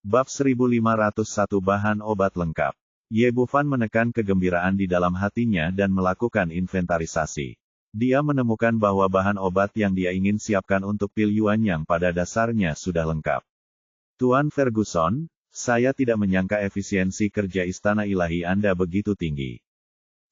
Bab 1501 Bahan obat lengkap. Ye Bufan menekan kegembiraan di dalam hatinya dan melakukan inventarisasi. Dia menemukan bahwa bahan obat yang dia ingin siapkan untuk pil Yuanyang pada dasarnya sudah lengkap. Tuan Ferguson, saya tidak menyangka efisiensi kerja Istana Ilahi Anda begitu tinggi.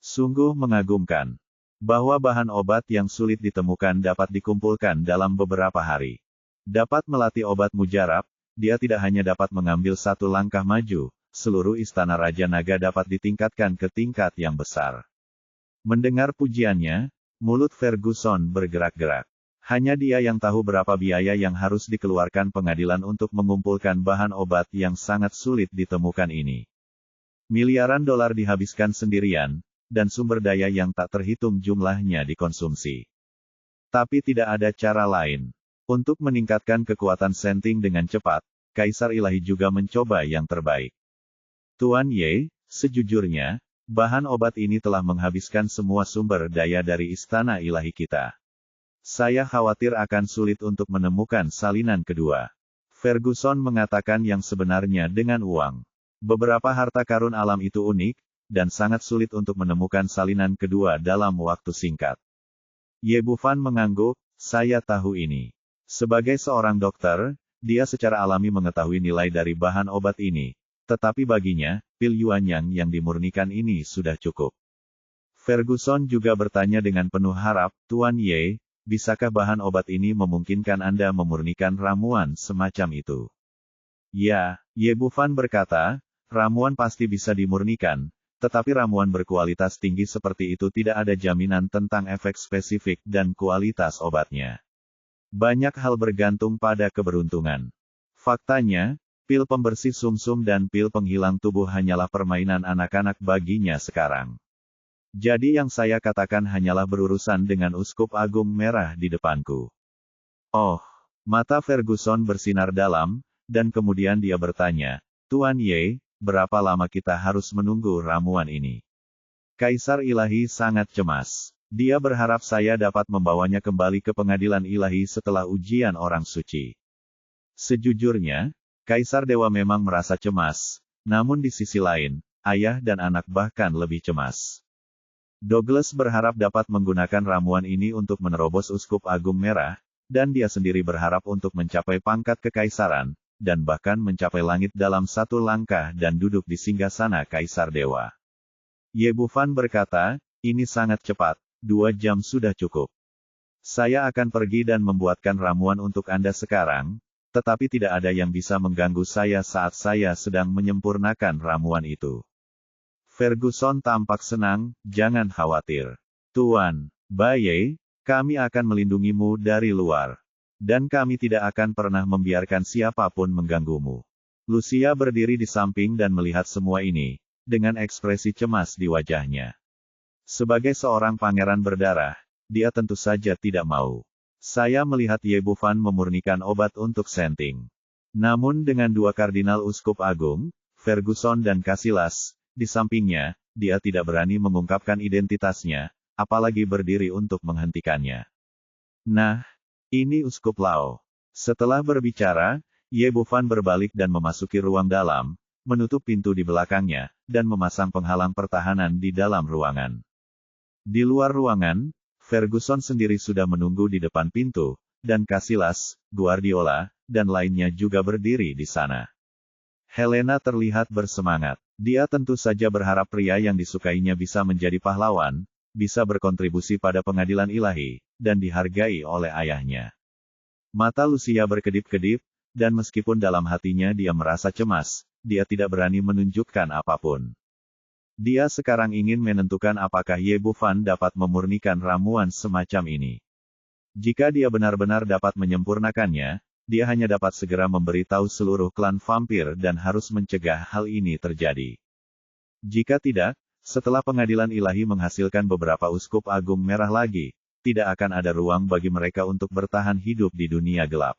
Sungguh mengagumkan. Bahwa bahan obat yang sulit ditemukan dapat dikumpulkan dalam beberapa hari. Dapat melatih obat mujarab, dia tidak hanya dapat mengambil satu langkah maju, seluruh istana Raja Naga dapat ditingkatkan ke tingkat yang besar. Mendengar pujiannya, mulut Ferguson bergerak-gerak. Hanya dia yang tahu berapa biaya yang harus dikeluarkan pengadilan untuk mengumpulkan bahan obat yang sangat sulit ditemukan ini. Miliaran dolar dihabiskan sendirian, dan sumber daya yang tak terhitung jumlahnya dikonsumsi. Tapi tidak ada cara lain. Untuk meningkatkan kekuatan Senting dengan cepat, Kaisar Ilahi juga mencoba yang terbaik. Tuan Ye, sejujurnya, bahan obat ini telah menghabiskan semua sumber daya dari Istana Ilahi kita. Saya khawatir akan sulit untuk menemukan salinan kedua. Ferguson mengatakan yang sebenarnya dengan uang. Beberapa harta karun alam itu unik, dan sangat sulit untuk menemukan salinan kedua dalam waktu singkat. Ye Bufan mengangguk, saya tahu ini. Sebagai seorang dokter, dia secara alami mengetahui nilai dari bahan obat ini, tetapi baginya, pil Yuanyang yang dimurnikan ini sudah cukup. Ferguson juga bertanya dengan penuh harap, Tuan Ye, bisakah bahan obat ini memungkinkan Anda memurnikan ramuan semacam itu? Ya, Ye Bufan berkata, ramuan pasti bisa dimurnikan, tetapi ramuan berkualitas tinggi seperti itu tidak ada jaminan tentang efek spesifik dan kualitas obatnya. Banyak hal bergantung pada keberuntungan. Faktanya, pil pembersih sumsum dan pil penghilang tubuh hanyalah permainan anak-anak baginya sekarang. Jadi yang saya katakan hanyalah berurusan dengan Uskup Agung Merah di depanku. Oh, mata Ferguson bersinar dalam, dan kemudian dia bertanya, Tuan Ye, berapa lama kita harus menunggu ramuan ini? Kaisar Ilahi sangat cemas. Dia berharap saya dapat membawanya kembali ke pengadilan ilahi setelah ujian orang suci. Sejujurnya, Kaisar Dewa memang merasa cemas, namun di sisi lain, ayah dan anak bahkan lebih cemas. Douglas berharap dapat menggunakan ramuan ini untuk menerobos Uskup Agung Merah, dan dia sendiri berharap untuk mencapai pangkat kekaisaran, dan bahkan mencapai langit dalam satu langkah dan duduk di singgasana Kaisar Dewa. Ye Bufan berkata, ini sangat cepat. 2 jam sudah cukup. Saya akan pergi dan membuatkan ramuan untuk Anda sekarang, tetapi tidak ada yang bisa mengganggu saya saat saya sedang menyempurnakan ramuan itu. Ferguson tampak senang, jangan khawatir. Tuan Baye, kami akan melindungimu dari luar. Dan kami tidak akan pernah membiarkan siapapun mengganggumu. Lucia berdiri di samping dan melihat semua ini, dengan ekspresi cemas di wajahnya. Sebagai seorang pangeran berdarah, dia tentu saja tidak mau. Saya melihat Ye Bufan memurnikan obat untuk Senting. Namun dengan 2 kardinal Uskup Agung, Ferguson dan Casillas, di sampingnya, dia tidak berani mengungkapkan identitasnya, apalagi berdiri untuk menghentikannya. Nah, ini Uskup Lao. Setelah berbicara, Ye Bufan berbalik dan memasuki ruang dalam, menutup pintu di belakangnya, dan memasang penghalang pertahanan di dalam ruangan. Di luar ruangan, Ferguson sendiri sudah menunggu di depan pintu, dan Casillas, Guardiola, dan lainnya juga berdiri di sana. Helena terlihat bersemangat. Dia tentu saja berharap pria yang disukainya bisa menjadi pahlawan, bisa berkontribusi pada pengadilan ilahi, dan dihargai oleh ayahnya. Mata Lucia berkedip-kedip, dan meskipun dalam hatinya dia merasa cemas, dia tidak berani menunjukkan apapun. Dia sekarang ingin menentukan apakah Ye Bufan dapat memurnikan ramuan semacam ini. Jika dia benar-benar dapat menyempurnakannya, dia hanya dapat segera memberitahu seluruh klan vampir dan harus mencegah hal ini terjadi. Jika tidak, setelah pengadilan ilahi menghasilkan beberapa Uskup Agung Merah lagi, tidak akan ada ruang bagi mereka untuk bertahan hidup di dunia gelap.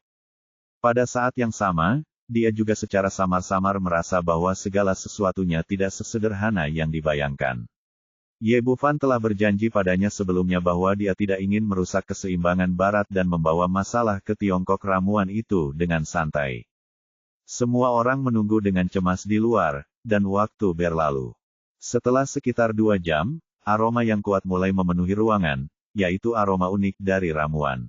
Pada saat yang sama, dia juga secara samar-samar merasa bahwa segala sesuatunya tidak sesederhana yang dibayangkan. Ye Bufan telah berjanji padanya sebelumnya bahwa dia tidak ingin merusak keseimbangan Barat dan membawa masalah ke Tiongkok ramuan itu dengan santai. Semua orang menunggu dengan cemas di luar, dan waktu berlalu. Setelah sekitar 2 jam, aroma yang kuat mulai memenuhi ruangan, yaitu aroma unik dari ramuan.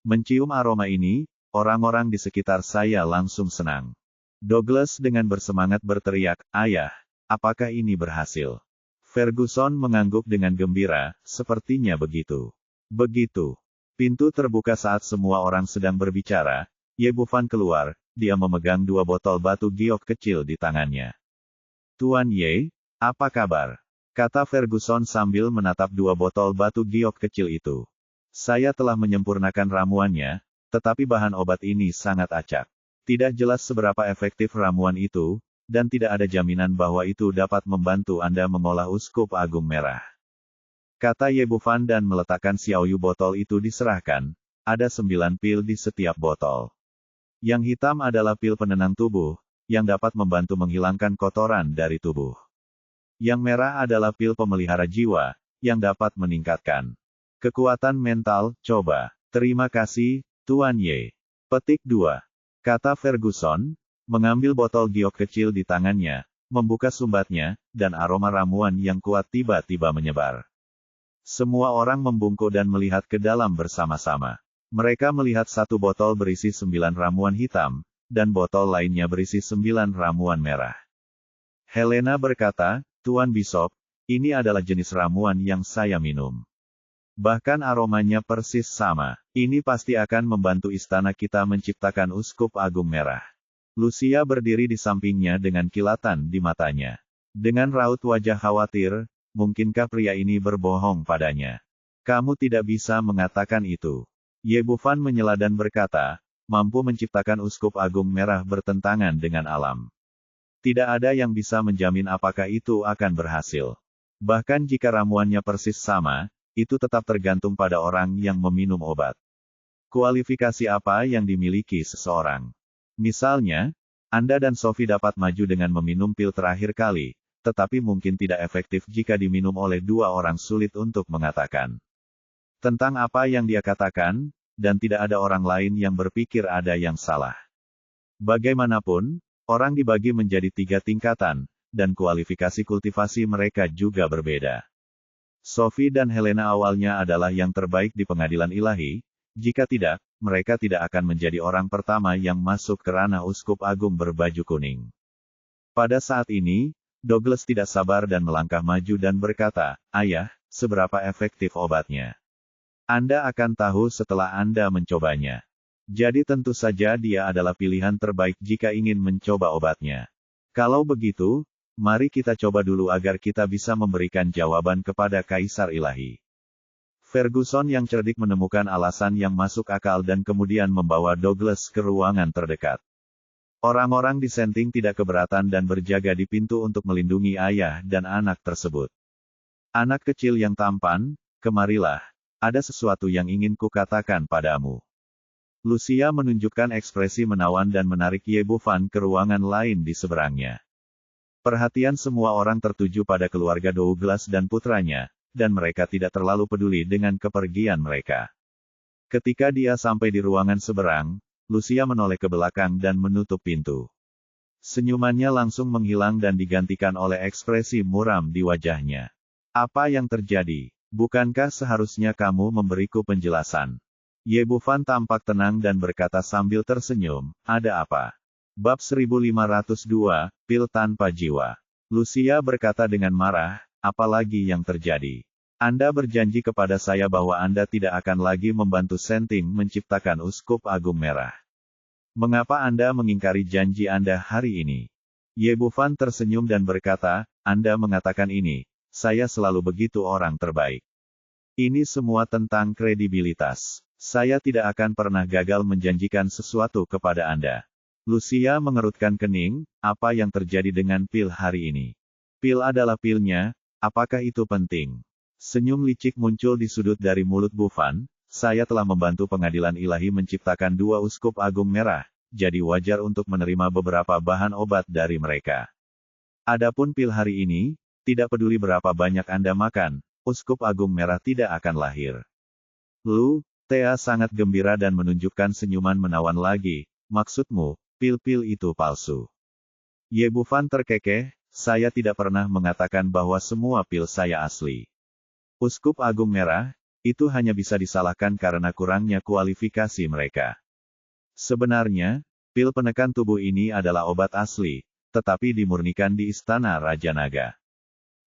Mencium aroma ini, orang-orang di sekitar saya langsung senang. Douglas dengan bersemangat berteriak, "Ayah, apakah ini berhasil?" Ferguson mengangguk dengan gembira, "Sepertinya begitu." Begitu. Pintu terbuka saat semua orang sedang berbicara. Ye Bufan keluar, dia memegang 2 botol batu giok kecil di tangannya. "Tuan Ye, apa kabar?" kata Ferguson sambil menatap 2 botol batu giok kecil itu. "Saya telah menyempurnakan ramuannya, tetapi bahan obat ini sangat acak. Tidak jelas seberapa efektif ramuan itu, dan tidak ada jaminan bahwa itu dapat membantu Anda mengolah uskup agung merah," kata Ye Bufan dan meletakkan Xiaoyu botol itu diserahkan. Ada 9 pil di setiap botol. Yang hitam adalah pil penenang tubuh, yang dapat membantu menghilangkan kotoran dari tubuh. Yang merah adalah pil pemelihara jiwa, yang dapat meningkatkan kekuatan mental. "Coba." "Terima kasih, Tuan Ye." Petik 2. Kata Ferguson, mengambil botol giok kecil di tangannya, membuka sumbatnya, dan aroma ramuan yang kuat tiba-tiba menyebar. Semua orang membungkuk dan melihat ke dalam bersama-sama. Mereka melihat 1 botol berisi 9 ramuan hitam, dan botol lainnya berisi 9 ramuan merah. Helena berkata, "Tuan Bishop, ini adalah jenis ramuan yang saya minum. Bahkan aromanya persis sama. Ini pasti akan membantu istana kita menciptakan uskup agung merah." Lucia berdiri di sampingnya dengan kilatan di matanya. Dengan raut wajah khawatir, "Mungkinkah pria ini berbohong padanya? Kamu tidak bisa mengatakan itu." Ye Bufan menyela dan berkata, "Mampu menciptakan uskup agung merah bertentangan dengan alam. Tidak ada yang bisa menjamin apakah itu akan berhasil. Bahkan jika ramuannya persis sama, itu tetap tergantung pada orang yang meminum obat. Kualifikasi apa yang dimiliki seseorang. Misalnya, Anda dan Sophie dapat maju dengan meminum pil terakhir kali, tetapi mungkin tidak efektif jika diminum oleh 2 orang sulit untuk mengatakan tentang apa yang dia katakan, dan tidak ada orang lain yang berpikir ada yang salah. Bagaimanapun, orang dibagi menjadi 3 tingkatan, dan kualifikasi kultivasi mereka juga berbeda. Sophie dan Helena awalnya adalah yang terbaik di pengadilan ilahi, jika tidak, mereka tidak akan menjadi orang pertama yang masuk ke ranah uskup agung berbaju kuning. Pada saat ini, Douglas tidak sabar dan melangkah maju dan berkata, "Ayah, seberapa efektif obatnya? Anda akan tahu setelah Anda mencobanya. Jadi tentu saja dia adalah pilihan terbaik jika ingin mencoba obatnya. Kalau begitu, mari kita coba dulu agar kita bisa memberikan jawaban kepada Kaisar Ilahi." Ferguson yang cerdik menemukan alasan yang masuk akal dan kemudian membawa Douglas ke ruangan terdekat. Orang-orang dissenting tidak keberatan dan berjaga di pintu untuk melindungi ayah dan anak tersebut. "Anak kecil yang tampan, kemarilah. Ada sesuatu yang ingin kukatakan padamu." Lucia menunjukkan ekspresi menawan dan menarik Ye Bufan ke ruangan lain di seberangnya. Perhatian semua orang tertuju pada keluarga Douglas dan putranya, dan mereka tidak terlalu peduli dengan kepergian mereka. Ketika dia sampai di ruangan seberang, Lucia menoleh ke belakang dan menutup pintu. Senyumannya langsung menghilang dan digantikan oleh ekspresi muram di wajahnya. "Apa yang terjadi? Bukankah seharusnya kamu memberiku penjelasan?" Ye Bufan tampak tenang dan berkata sambil tersenyum, "Ada apa?" Bab 1502, Pil Tanpa Jiwa. Lucia berkata dengan marah, "Apalagi yang terjadi? Anda berjanji kepada saya bahwa Anda tidak akan lagi membantu Senting menciptakan uskup agung merah. Mengapa Anda mengingkari janji Anda hari ini?" Ye Bufan tersenyum dan berkata, "Anda mengatakan ini. Saya selalu begitu orang terbaik. Ini semua tentang kredibilitas. Saya tidak akan pernah gagal menjanjikan sesuatu kepada Anda." Lucia mengerutkan kening, "Apa yang terjadi dengan pil hari ini? Pil adalah pilnya, apakah itu penting?" Senyum licik muncul di sudut dari mulut Bufan, "Saya telah membantu pengadilan ilahi menciptakan 2 uskup agung merah, jadi wajar untuk menerima beberapa bahan obat dari mereka. Adapun pil hari ini, tidak peduli berapa banyak Anda makan, uskup agung merah tidak akan lahir." Thea sangat gembira dan menunjukkan senyuman menawan lagi, "Maksudmu, pil-pil itu palsu. Ye Bufan terkekeh, saya tidak pernah mengatakan bahwa semua pil saya asli. Uskup Agung Merah, itu hanya bisa disalahkan karena kurangnya kualifikasi mereka. Sebenarnya, pil penekan tubuh ini adalah obat asli, tetapi dimurnikan di Istana Raja Naga.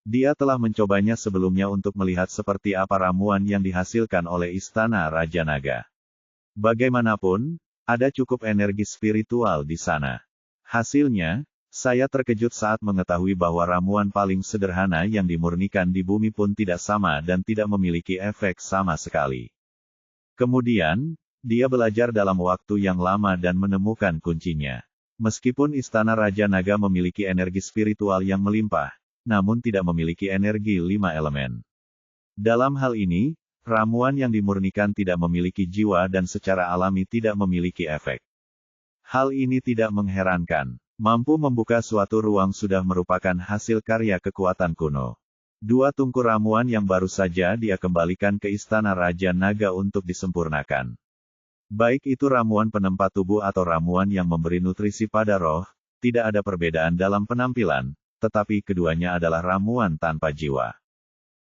Dia telah mencobanya sebelumnya untuk melihat seperti apa ramuan yang dihasilkan oleh Istana Raja Naga. Bagaimanapun, ada cukup energi spiritual di sana. Hasilnya, saya terkejut saat mengetahui bahwa ramuan paling sederhana yang dimurnikan di bumi pun tidak sama dan tidak memiliki efek sama sekali. Kemudian, dia belajar dalam waktu yang lama dan menemukan kuncinya. Meskipun Istana Raja Naga memiliki energi spiritual yang melimpah, namun tidak memiliki energi 5 elemen. Dalam hal ini, ramuan yang dimurnikan tidak memiliki jiwa dan secara alami tidak memiliki efek. Hal ini tidak mengherankan. Mampu membuka suatu ruang sudah merupakan hasil karya kekuatan kuno. 2 tungku ramuan yang baru saja dia kembalikan ke Istana Raja Naga untuk disempurnakan. Baik itu ramuan penempat tubuh atau ramuan yang memberi nutrisi pada roh, tidak ada perbedaan dalam penampilan, tetapi keduanya adalah ramuan tanpa jiwa.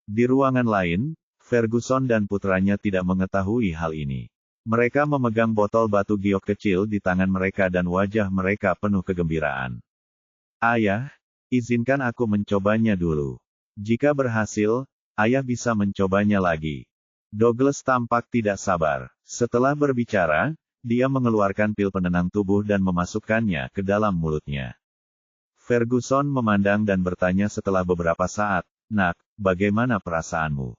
Di ruangan lain, Ferguson dan putranya tidak mengetahui hal ini. Mereka memegang botol batu giok kecil di tangan mereka dan wajah mereka penuh kegembiraan. Ayah, izinkan aku mencobanya dulu. Jika berhasil, ayah bisa mencobanya lagi. Douglas tampak tidak sabar. Setelah berbicara, dia mengeluarkan pil penenang tubuh dan memasukkannya ke dalam mulutnya. Ferguson memandang dan bertanya setelah beberapa saat, "Nak, bagaimana perasaanmu?"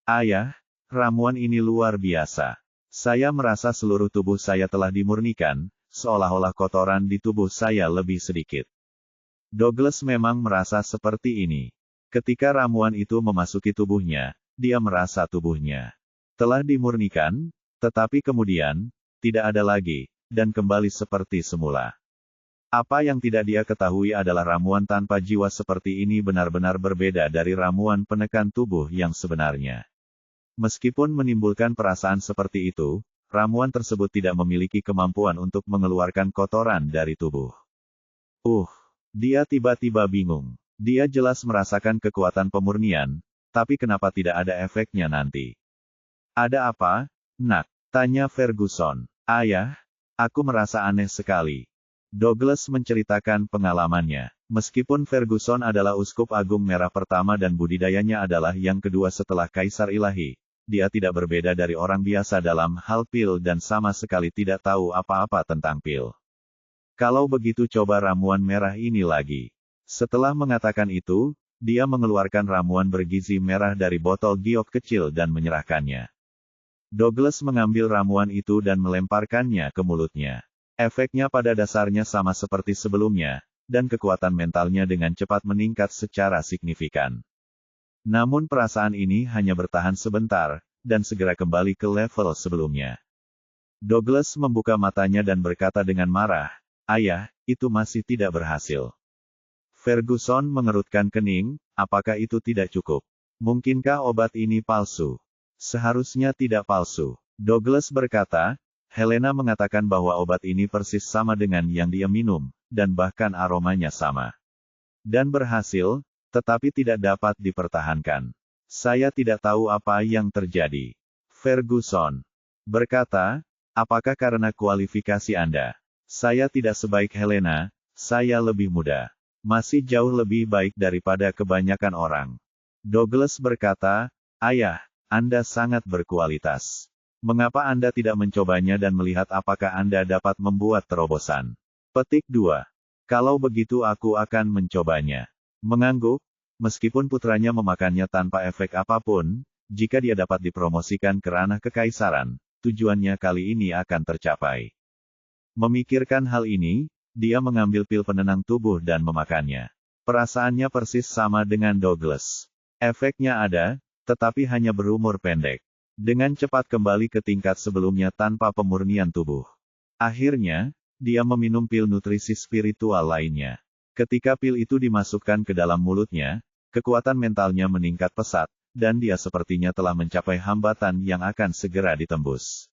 "Ayah, ramuan ini luar biasa. Saya merasa seluruh tubuh saya telah dimurnikan, seolah-olah kotoran di tubuh saya lebih sedikit." Douglas memang merasa seperti ini. Ketika ramuan itu memasuki tubuhnya, dia merasa tubuhnya telah dimurnikan, tetapi kemudian, tidak ada lagi, dan kembali seperti semula. Apa yang tidak dia ketahui adalah ramuan tanpa jiwa seperti ini benar-benar berbeda dari ramuan penekan tubuh yang sebenarnya. Meskipun menimbulkan perasaan seperti itu, ramuan tersebut tidak memiliki kemampuan untuk mengeluarkan kotoran dari tubuh. Dia tiba-tiba bingung. Dia jelas merasakan kekuatan pemurnian, tapi kenapa tidak ada efeknya nanti? "Ada apa, Nak?" tanya Ferguson. "Ayah, aku merasa aneh sekali." Douglas menceritakan pengalamannya. Meskipun Ferguson adalah Uskup Agung Merah pertama dan budidayanya adalah yang kedua setelah Kaisar Ilahi, dia tidak berbeda dari orang biasa dalam hal pil dan sama sekali tidak tahu apa-apa tentang pil. Kalau begitu coba ramuan merah ini lagi. Setelah mengatakan itu, dia mengeluarkan ramuan bergizi merah dari botol giok kecil dan menyerahkannya. Douglas mengambil ramuan itu dan melemparkannya ke mulutnya. Efeknya pada dasarnya sama seperti sebelumnya, dan kekuatan mentalnya dengan cepat meningkat secara signifikan. Namun perasaan ini hanya bertahan sebentar, dan segera kembali ke level sebelumnya. Douglas membuka matanya dan berkata dengan marah, "Ayah, itu masih tidak berhasil." Ferguson mengerutkan kening, apakah itu tidak cukup? Mungkinkah obat ini palsu? Seharusnya tidak palsu. Douglas berkata, Helena mengatakan bahwa obat ini persis sama dengan yang dia minum, dan bahkan aromanya sama. Dan berhasil, tetapi tidak dapat dipertahankan. Saya tidak tahu apa yang terjadi. Ferguson berkata, apakah karena kualifikasi Anda? Saya tidak sebaik Helena, saya lebih muda. Masih jauh lebih baik daripada kebanyakan orang. Douglas berkata, Ayah, Anda sangat berkualitas. Mengapa Anda tidak mencobanya dan melihat apakah Anda dapat membuat terobosan? Petik 2. Kalau begitu aku akan mencobanya. Mengangguk, meskipun putranya memakannya tanpa efek apapun, jika dia dapat dipromosikan ke ranah kekaisaran, tujuannya kali ini akan tercapai. Memikirkan hal ini, dia mengambil pil penenang tubuh dan memakannya. Perasaannya persis sama dengan Douglas. Efeknya ada, tetapi hanya berumur pendek. Dengan cepat kembali ke tingkat sebelumnya tanpa pemurnian tubuh. Akhirnya, dia meminum pil nutrisi spiritual lainnya. Ketika pil itu dimasukkan ke dalam mulutnya, kekuatan mentalnya meningkat pesat, dan dia sepertinya telah mencapai hambatan yang akan segera ditembus.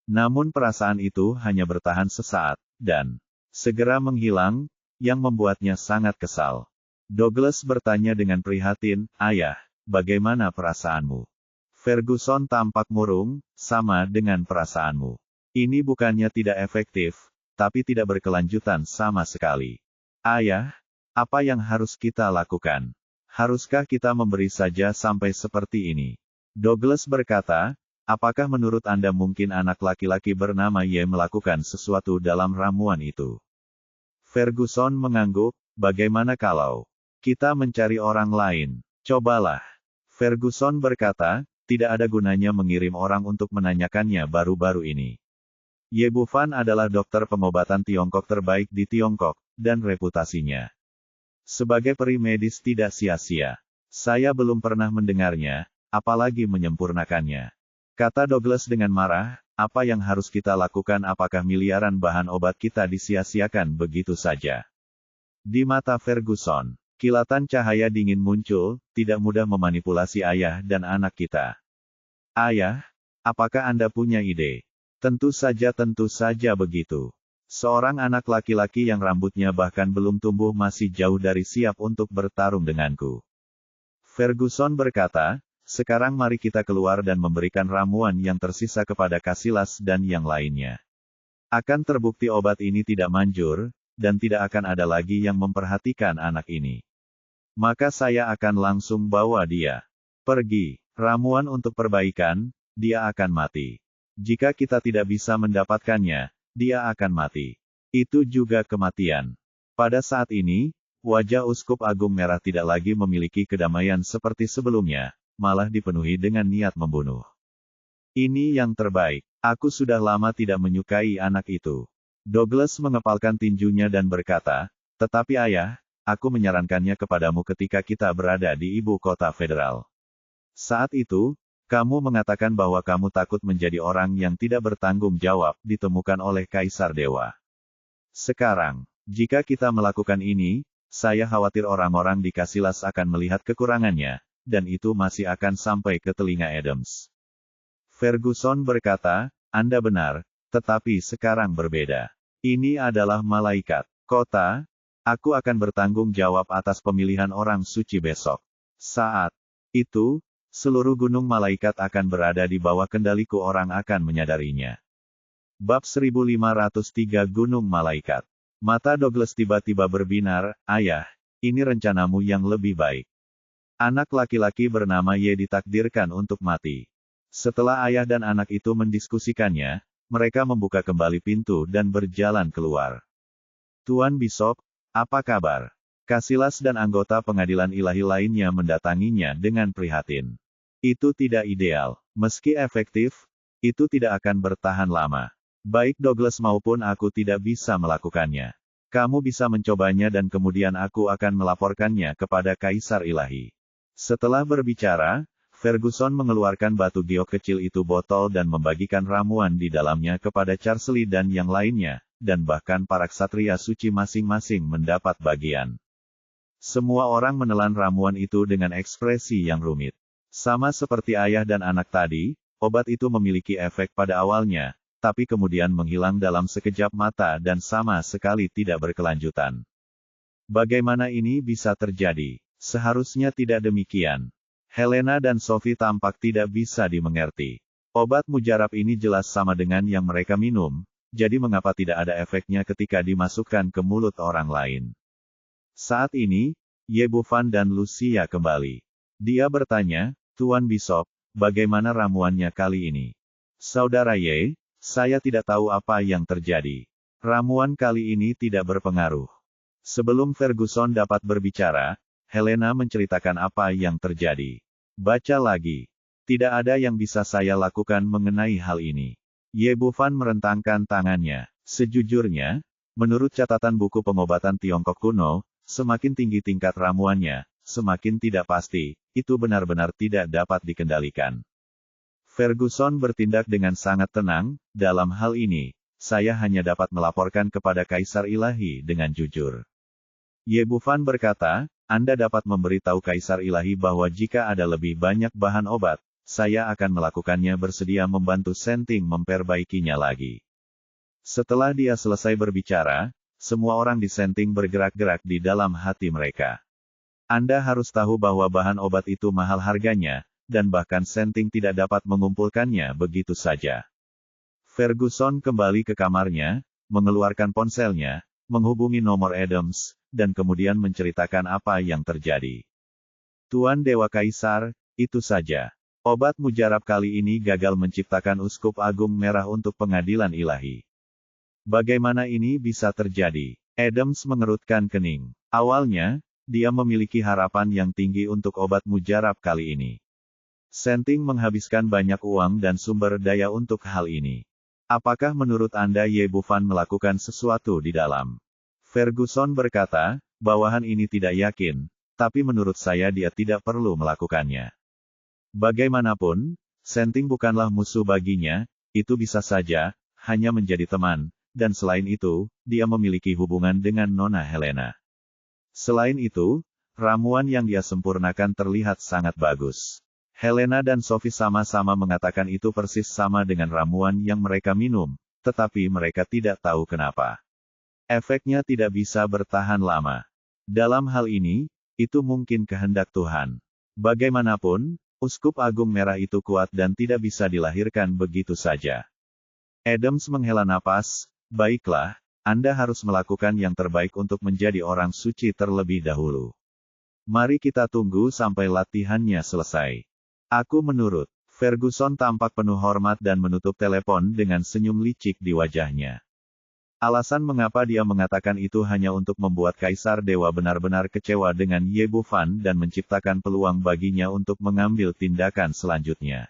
Namun perasaan itu hanya bertahan sesaat, dan segera menghilang, yang membuatnya sangat kesal. Douglas bertanya dengan prihatin, "Ayah, bagaimana perasaanmu?" Ferguson tampak murung, "Sama dengan perasaanmu. Ini bukannya tidak efektif, tapi tidak berkelanjutan sama sekali. Ayah, apa yang harus kita lakukan? Haruskah kita memberi saja sampai seperti ini?" Douglas berkata, "Apakah menurut Anda mungkin anak laki-laki bernama Ye melakukan sesuatu dalam ramuan itu?" Ferguson mengangguk, "Bagaimana kalau kita mencari orang lain? Cobalah." Ferguson berkata, "Tidak ada gunanya mengirim orang untuk menanyakannya baru-baru ini. Ye Bufan adalah dokter pengobatan Tiongkok terbaik di Tiongkok, dan reputasinya sebagai peri medis tidak sia-sia. Saya belum pernah mendengarnya, apalagi menyempurnakannya." Kata Douglas dengan marah, "Apa yang harus kita lakukan? Apakah miliaran bahan obat kita disia-siakan begitu saja?" Di mata Ferguson, kilatan cahaya dingin muncul, "Tidak mudah memanipulasi ayah dan anak kita." "Ayah, apakah Anda punya ide?" Tentu saja begitu. Seorang anak laki-laki yang rambutnya bahkan belum tumbuh masih jauh dari siap untuk bertarung denganku." Ferguson berkata, "Sekarang mari kita keluar dan memberikan ramuan yang tersisa kepada Casillas dan yang lainnya. Akan terbukti obat ini tidak manjur, dan tidak akan ada lagi yang memperhatikan anak ini. Maka saya akan langsung bawa dia pergi. Ramuan untuk perbaikan, dia akan mati. Jika kita tidak bisa mendapatkannya, dia akan mati. Itu juga kematian." Pada saat ini, wajah Uskup Agung Merah tidak lagi memiliki kedamaian seperti sebelumnya, malah dipenuhi dengan niat membunuh. "Ini yang terbaik. Aku sudah lama tidak menyukai anak itu." Douglas mengepalkan tinjunya dan berkata, "Tetapi ayah, aku menyarankannya kepadamu ketika kita berada di ibu kota federal. Saat itu, kamu mengatakan bahwa kamu takut menjadi orang yang tidak bertanggung jawab, ditemukan oleh Kaisar Dewa. Sekarang, jika kita melakukan ini, saya khawatir orang-orang di Casillas akan melihat kekurangannya, dan itu masih akan sampai ke telinga Adams." Ferguson berkata, "Anda benar, tetapi sekarang berbeda. Ini adalah malaikat kota. Aku akan bertanggung jawab atas pemilihan orang suci besok. Saat itu, seluruh gunung malaikat akan berada di bawah kendaliku. Orang akan menyadarinya." Bab 1503 Gunung Malaikat. Mata Douglas tiba-tiba berbinar, "Ayah, ini rencanamu yang lebih baik. Anak laki-laki bernama Ye ditakdirkan untuk mati." Setelah ayah dan anak itu mendiskusikannya, mereka membuka kembali pintu dan berjalan keluar. "Tuan Bishop, apa kabar?" Casillas dan anggota pengadilan ilahi lainnya mendatanginya dengan prihatin. "Itu tidak ideal. Meski efektif, itu tidak akan bertahan lama. Baik Douglas maupun aku tidak bisa melakukannya. Kamu bisa mencobanya dan kemudian aku akan melaporkannya kepada Kaisar Ilahi." Setelah berbicara, Ferguson mengeluarkan batu giok kecil itu botol dan membagikan ramuan di dalamnya kepada Charsley dan yang lainnya, dan bahkan para ksatria suci masing-masing mendapat bagian. Semua orang menelan ramuan itu dengan ekspresi yang rumit. Sama seperti ayah dan anak tadi, obat itu memiliki efek pada awalnya, tapi kemudian menghilang dalam sekejap mata dan sama sekali tidak berkelanjutan. Bagaimana ini bisa terjadi? Seharusnya tidak demikian. Helena dan Sophie tampak tidak bisa dimengerti. Obat mujarab ini jelas sama dengan yang mereka minum, jadi mengapa tidak ada efeknya ketika dimasukkan ke mulut orang lain? Saat ini, Ye Bufan dan Lucia kembali. Dia bertanya, "Tuan Bishop, bagaimana ramuannya kali ini?" "Saudara Ye, saya tidak tahu apa yang terjadi. Ramuan kali ini tidak berpengaruh." Sebelum Ferguson dapat berbicara, Helena menceritakan apa yang terjadi. "Baca lagi. Tidak ada yang bisa saya lakukan mengenai hal ini." Ye Bufan merentangkan tangannya. "Sejujurnya, menurut catatan buku pengobatan Tiongkok kuno, semakin tinggi tingkat ramuannya, semakin tidak pasti, itu benar-benar tidak dapat dikendalikan." Ferguson bertindak dengan sangat tenang, "Dalam hal ini, saya hanya dapat melaporkan kepada Kaisar Ilahi dengan jujur." Ye Bufan berkata, "Anda dapat memberitahu Kaisar Ilahi bahwa jika ada lebih banyak bahan obat, saya akan melakukannya, bersedia membantu Senting memperbaikinya lagi." Setelah dia selesai berbicara, semua orang di Senting bergerak-gerak di dalam hati mereka. Anda harus tahu bahwa bahan obat itu mahal harganya, dan bahkan Senting tidak dapat mengumpulkannya begitu saja. Ferguson kembali ke kamarnya, mengeluarkan ponselnya, menghubungi nomor Adams, dan kemudian menceritakan apa yang terjadi. Tuan Dewa Kaisar, itu saja. Obat mujarab kali ini gagal menciptakan Uskup Agung Merah untuk pengadilan ilahi. Bagaimana ini bisa terjadi? Adams mengerutkan kening. Awalnya, dia memiliki harapan yang tinggi untuk obat mujarab kali ini. Senting menghabiskan banyak uang dan sumber daya untuk hal ini. Apakah menurut Anda Ye Bufan melakukan sesuatu di dalam? Ferguson berkata, bawahan ini tidak yakin, tapi menurut saya dia tidak perlu melakukannya. Bagaimanapun, Senting bukanlah musuh baginya, itu bisa saja, hanya menjadi teman, dan selain itu, dia memiliki hubungan dengan Nona Helena. Selain itu, ramuan yang dia sempurnakan terlihat sangat bagus. Helena dan Sophie sama-sama mengatakan itu persis sama dengan ramuan yang mereka minum, tetapi mereka tidak tahu kenapa. Efeknya tidak bisa bertahan lama. Dalam hal ini, itu mungkin kehendak Tuhan. Bagaimanapun, Uskup Agung Merah itu kuat dan tidak bisa dilahirkan begitu saja. Adams menghela napas. Baiklah, Anda harus melakukan yang terbaik untuk menjadi orang suci terlebih dahulu. Mari kita tunggu sampai latihannya selesai. Aku menurut. Ferguson tampak penuh hormat dan menutup telepon dengan senyum licik di wajahnya. Alasan mengapa dia mengatakan itu hanya untuk membuat Kaisar Dewa benar-benar kecewa dengan Ye Bufan dan menciptakan peluang baginya untuk mengambil tindakan selanjutnya.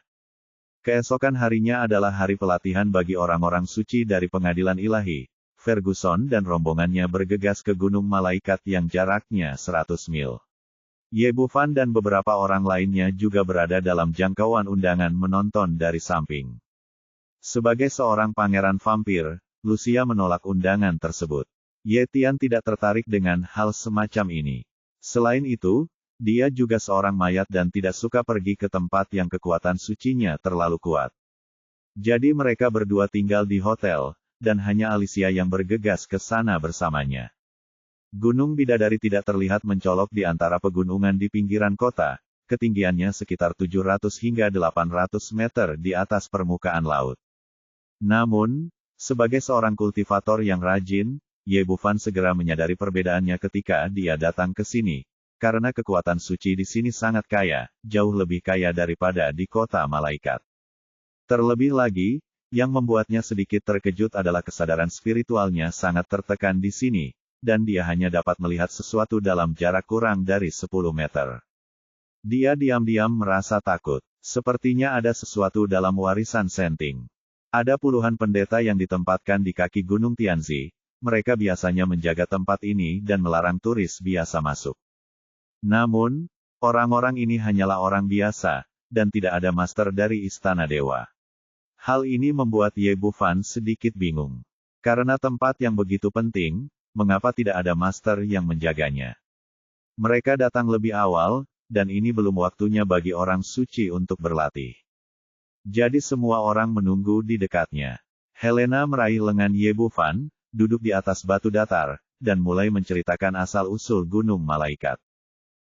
Keesokan harinya adalah hari pelatihan bagi orang-orang suci dari pengadilan ilahi. Ferguson dan rombongannya bergegas ke Gunung Malaikat yang jaraknya 100 mil. Ye Bufan dan beberapa orang lainnya juga berada dalam jangkauan undangan menonton dari samping. Sebagai seorang pangeran vampir, Lucia menolak undangan tersebut. Ye Tian tidak tertarik dengan hal semacam ini. Selain itu, dia juga seorang mayat dan tidak suka pergi ke tempat yang kekuatan sucinya terlalu kuat. Jadi mereka berdua tinggal di hotel, dan hanya Alicia yang bergegas ke sana bersamanya. Gunung Bidadari tidak terlihat mencolok di antara pegunungan di pinggiran kota, ketinggiannya sekitar 700 hingga 800 meter di atas permukaan laut. Namun, sebagai seorang kultivator yang rajin, Ye Bufan segera menyadari perbedaannya ketika dia datang ke sini. Karena kekuatan suci di sini sangat kaya, jauh lebih kaya daripada di kota malaikat. Terlebih lagi, yang membuatnya sedikit terkejut adalah kesadaran spiritualnya sangat tertekan di sini, dan dia hanya dapat melihat sesuatu dalam jarak kurang dari 10 meter. Dia diam-diam merasa takut. Sepertinya ada sesuatu dalam warisan Senting. Ada puluhan pendeta yang ditempatkan di kaki Gunung Tianzi. Mereka biasanya menjaga tempat ini dan melarang turis biasa masuk. Namun, orang-orang ini hanyalah orang biasa, dan tidak ada master dari Istana Dewa. Hal ini membuat Ye Bufan sedikit bingung. Karena tempat yang begitu penting, mengapa tidak ada master yang menjaganya? Mereka datang lebih awal, dan ini belum waktunya bagi orang suci untuk berlatih. Jadi semua orang menunggu di dekatnya. Helena meraih lengan Ye Bufan, duduk di atas batu datar, dan mulai menceritakan asal-usul Gunung Malaikat.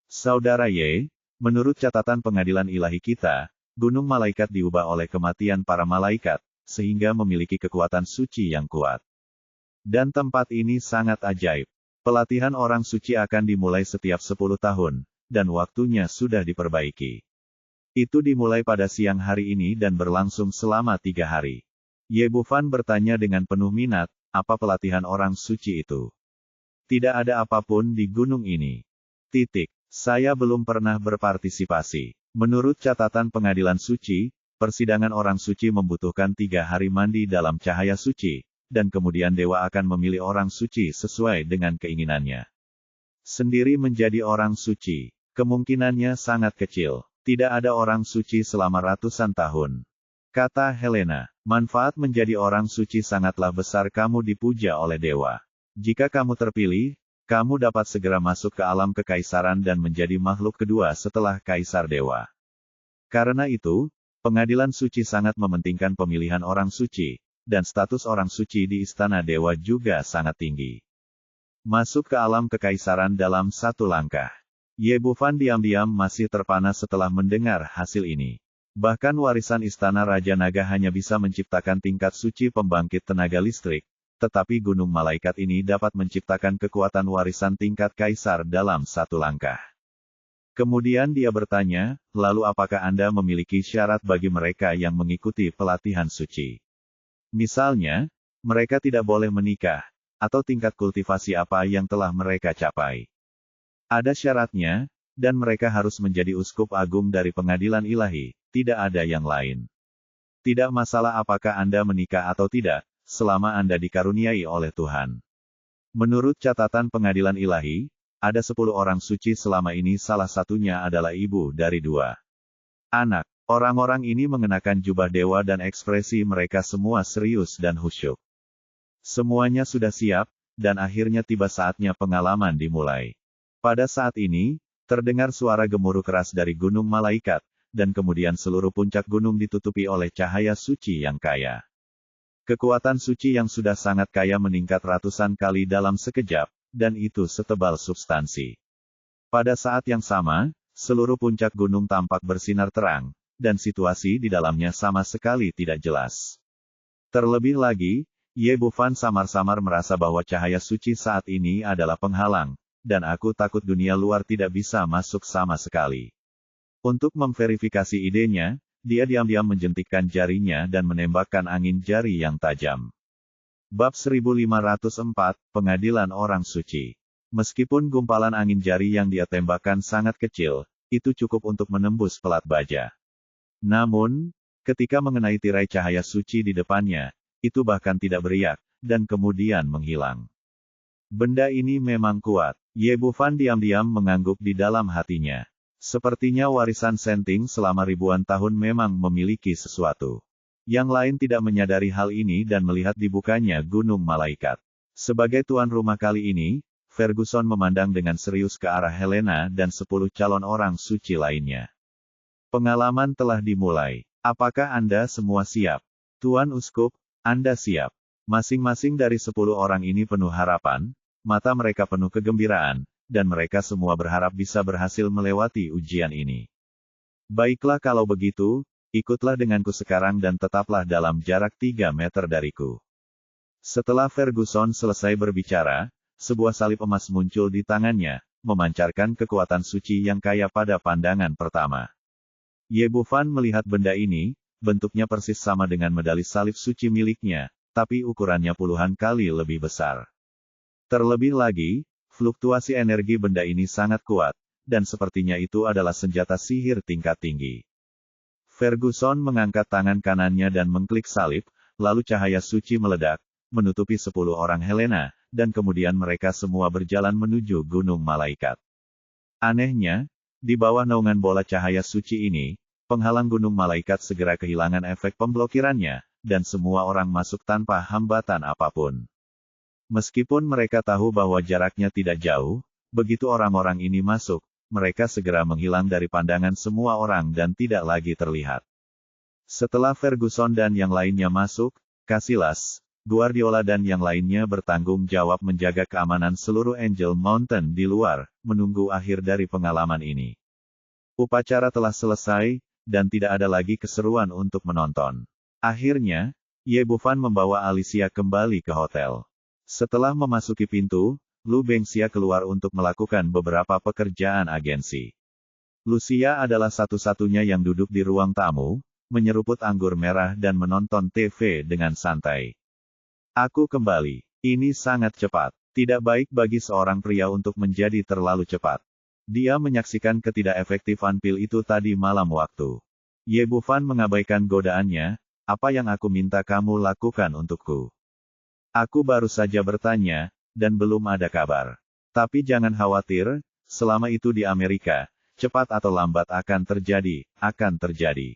Saudara Ye, menurut catatan pengadilan ilahi kita, Gunung Malaikat diubah oleh kematian para malaikat, sehingga memiliki kekuatan suci yang kuat. Dan tempat ini sangat ajaib. Pelatihan orang suci akan dimulai setiap 10 tahun, dan waktunya sudah diperbaiki. Itu dimulai pada siang hari ini dan berlangsung selama 3 hari. Ye Bufan bertanya dengan penuh minat, apa pelatihan orang suci itu? Tidak ada apapun di gunung ini. Saya belum pernah berpartisipasi. Menurut catatan pengadilan suci, persidangan orang suci membutuhkan 3 hari mandi dalam cahaya suci, dan kemudian dewa akan memilih orang suci sesuai dengan keinginannya. Sendiri menjadi orang suci, kemungkinannya sangat kecil. Tidak ada orang suci selama ratusan tahun. Kata Helena, manfaat menjadi orang suci sangatlah besar, kamu dipuja oleh dewa. Jika kamu terpilih, kamu dapat segera masuk ke alam kekaisaran dan menjadi makhluk kedua setelah kaisar dewa. Karena itu, pengadilan suci sangat mementingkan pemilihan orang suci, dan status orang suci di istana dewa juga sangat tinggi. Masuk ke alam kekaisaran dalam satu langkah. Ye Bufan diam-diam masih terpana setelah mendengar hasil ini. Bahkan warisan istana Raja Naga hanya bisa menciptakan tingkat suci pembangkit tenaga listrik, tetapi gunung malaikat ini dapat menciptakan kekuatan warisan tingkat kaisar dalam satu langkah. Kemudian dia bertanya, lalu apakah Anda memiliki syarat bagi mereka yang mengikuti pelatihan suci? Misalnya, mereka tidak boleh menikah, atau tingkat kultivasi apa yang telah mereka capai. Ada syaratnya, dan mereka harus menjadi uskup agung dari pengadilan ilahi, tidak ada yang lain. Tidak masalah apakah Anda menikah atau tidak, selama Anda dikaruniai oleh Tuhan. Menurut catatan pengadilan ilahi, ada 10 orang suci selama ini, salah satunya adalah ibu dari 2 anak. Orang-orang ini mengenakan jubah dewa dan ekspresi mereka semua serius dan khusyuk. Semuanya sudah siap, dan akhirnya tiba saatnya pengalaman dimulai. Pada saat ini, terdengar suara gemuruh keras dari gunung malaikat, dan kemudian seluruh puncak gunung ditutupi oleh cahaya suci yang kaya. Kekuatan suci yang sudah sangat kaya meningkat ratusan kali dalam sekejap, dan itu setebal substansi. Pada saat yang sama, seluruh puncak gunung tampak bersinar terang, dan situasi di dalamnya sama sekali tidak jelas. Terlebih lagi, Ye Bufan samar-samar merasa bahwa cahaya suci saat ini adalah penghalang, dan aku takut dunia luar tidak bisa masuk sama sekali. Untuk memverifikasi idenya, dia diam-diam menjentikkan jarinya dan menembakkan angin jari yang tajam. Bab 1504, Pengadilan Orang Suci. Meskipun gumpalan angin jari yang dia tembakkan sangat kecil, itu cukup untuk menembus pelat baja. Namun, ketika mengenai tirai cahaya suci di depannya, itu bahkan tidak beriak, dan kemudian menghilang. Benda ini memang kuat. Ye Bufan diam-diam mengangguk di dalam hatinya. Sepertinya warisan Senting selama ribuan tahun memang memiliki sesuatu. Yang lain tidak menyadari hal ini dan melihat dibukanya gunung malaikat. Sebagai tuan rumah kali ini, Ferguson memandang dengan serius ke arah Helena dan 10 calon orang suci lainnya. Pengalaman telah dimulai. Apakah Anda semua siap? Tuan Uskup, Anda siap? Masing-masing dari 10 orang ini penuh harapan, mata mereka penuh kegembiraan, dan mereka semua berharap bisa berhasil melewati ujian ini. Baiklah kalau begitu, ikutlah denganku sekarang dan tetaplah dalam jarak 3 meter dariku. Setelah Ferguson selesai berbicara, sebuah salib emas muncul di tangannya, memancarkan kekuatan suci yang kaya pada pandangan pertama. Ye Bufan melihat benda ini, bentuknya persis sama dengan medali salib suci miliknya, tapi ukurannya puluhan kali lebih besar. Terlebih lagi, fluktuasi energi benda ini sangat kuat, dan sepertinya itu adalah senjata sihir tingkat tinggi. Ferguson mengangkat tangan kanannya dan mengklik salib, lalu cahaya suci meledak, menutupi 10 orang Helena, dan kemudian mereka semua berjalan menuju gunung malaikat. Anehnya, di bawah naungan bola cahaya suci ini, penghalang gunung malaikat segera kehilangan efek pemblokirannya, dan semua orang masuk tanpa hambatan apapun. Meskipun mereka tahu bahwa jaraknya tidak jauh, begitu orang-orang ini masuk, mereka segera menghilang dari pandangan semua orang dan tidak lagi terlihat. Setelah Ferguson dan yang lainnya masuk, Casillas, Guardiola dan yang lainnya bertanggung jawab menjaga keamanan seluruh Angel Mountain di luar, menunggu akhir dari pengalaman ini. Upacara telah selesai, dan tidak ada lagi keseruan untuk menonton. Akhirnya, Ye Bufan membawa Alicia kembali ke hotel. Setelah memasuki pintu, Lu Bengxia keluar untuk melakukan beberapa pekerjaan agensi. Lucia adalah satu-satunya yang duduk di ruang tamu, menyeruput anggur merah dan menonton TV dengan santai. Aku kembali. Ini sangat cepat. Tidak baik bagi seorang pria untuk menjadi terlalu cepat. Dia menyaksikan ketidakefektifan pil itu tadi malam waktu. Ye Bufan mengabaikan godaannya, apa yang aku minta kamu lakukan untukku? Aku baru saja bertanya, dan belum ada kabar. Tapi jangan khawatir, selama itu di Amerika, cepat atau lambat akan terjadi, akan terjadi.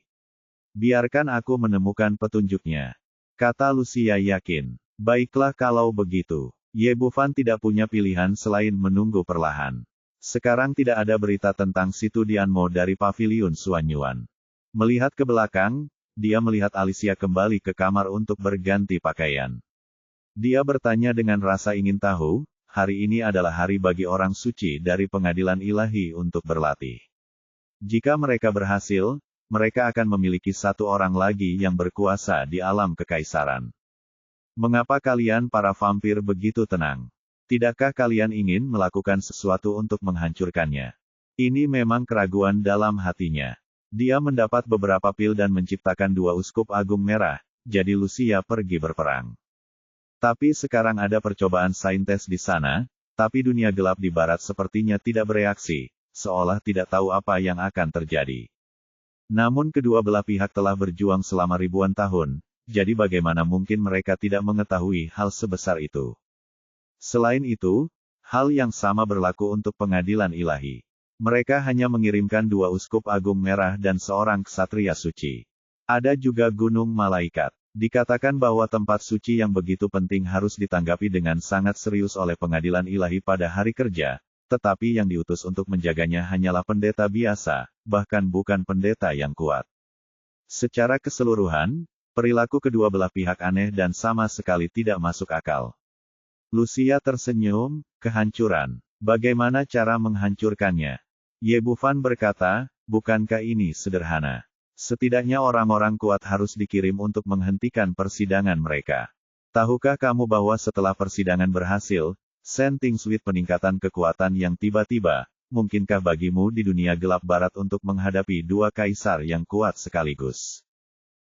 Biarkan aku menemukan petunjuknya. Kata Lucia yakin. Baiklah kalau begitu. Ye Bufan tidak punya pilihan selain menunggu perlahan. Sekarang tidak ada berita tentang Situ Dianmo dari Paviliun Suanyuan. Melihat ke belakang, dia melihat Alicia kembali ke kamar untuk berganti pakaian. Dia bertanya dengan rasa ingin tahu, hari ini adalah hari bagi orang suci dari pengadilan ilahi untuk berlatih. Jika mereka berhasil, mereka akan memiliki satu orang lagi yang berkuasa di alam kekaisaran. Mengapa kalian para vampir begitu tenang? Tidakkah kalian ingin melakukan sesuatu untuk menghancurkannya? Ini memang keraguan dalam hatinya. Dia mendapat beberapa pil dan menciptakan 2 uskup agung merah, jadi Lucia pergi berperang. Tapi sekarang ada percobaan saintes di sana, tapi dunia gelap di barat sepertinya tidak bereaksi, seolah tidak tahu apa yang akan terjadi. Namun kedua belah pihak telah berjuang selama ribuan tahun, jadi bagaimana mungkin mereka tidak mengetahui hal sebesar itu? Selain itu, hal yang sama berlaku untuk pengadilan ilahi. Mereka hanya mengirimkan 2 uskup agung merah dan seorang ksatria suci. Ada juga gunung malaikat. Dikatakan bahwa tempat suci yang begitu penting harus ditanggapi dengan sangat serius oleh pengadilan ilahi pada hari kerja, tetapi yang diutus untuk menjaganya hanyalah pendeta biasa, bahkan bukan pendeta yang kuat. Secara keseluruhan, perilaku kedua belah pihak aneh dan sama sekali tidak masuk akal. Lucia tersenyum, kehancuran. Bagaimana cara menghancurkannya? Ye Bufan berkata, bukankah ini sederhana? Setidaknya orang-orang kuat harus dikirim untuk menghentikan persidangan mereka. Tahukah kamu bahwa setelah persidangan berhasil, Senting Sweet peningkatan kekuatan yang tiba-tiba, mungkinkah bagimu di dunia gelap barat untuk menghadapi 2 kaisar yang kuat sekaligus?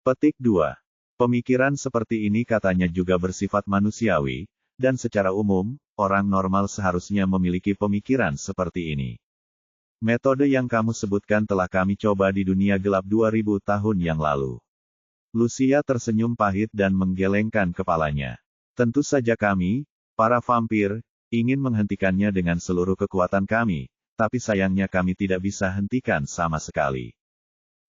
Petik 2. Pemikiran seperti ini katanya juga bersifat manusiawi, dan secara umum, orang normal seharusnya memiliki pemikiran seperti ini. Metode yang kamu sebutkan telah kami coba di dunia gelap 2000 tahun yang lalu. Lucia tersenyum pahit dan menggelengkan kepalanya. Tentu saja kami, para vampir, ingin menghentikannya dengan seluruh kekuatan kami, tapi sayangnya kami tidak bisa hentikan sama sekali.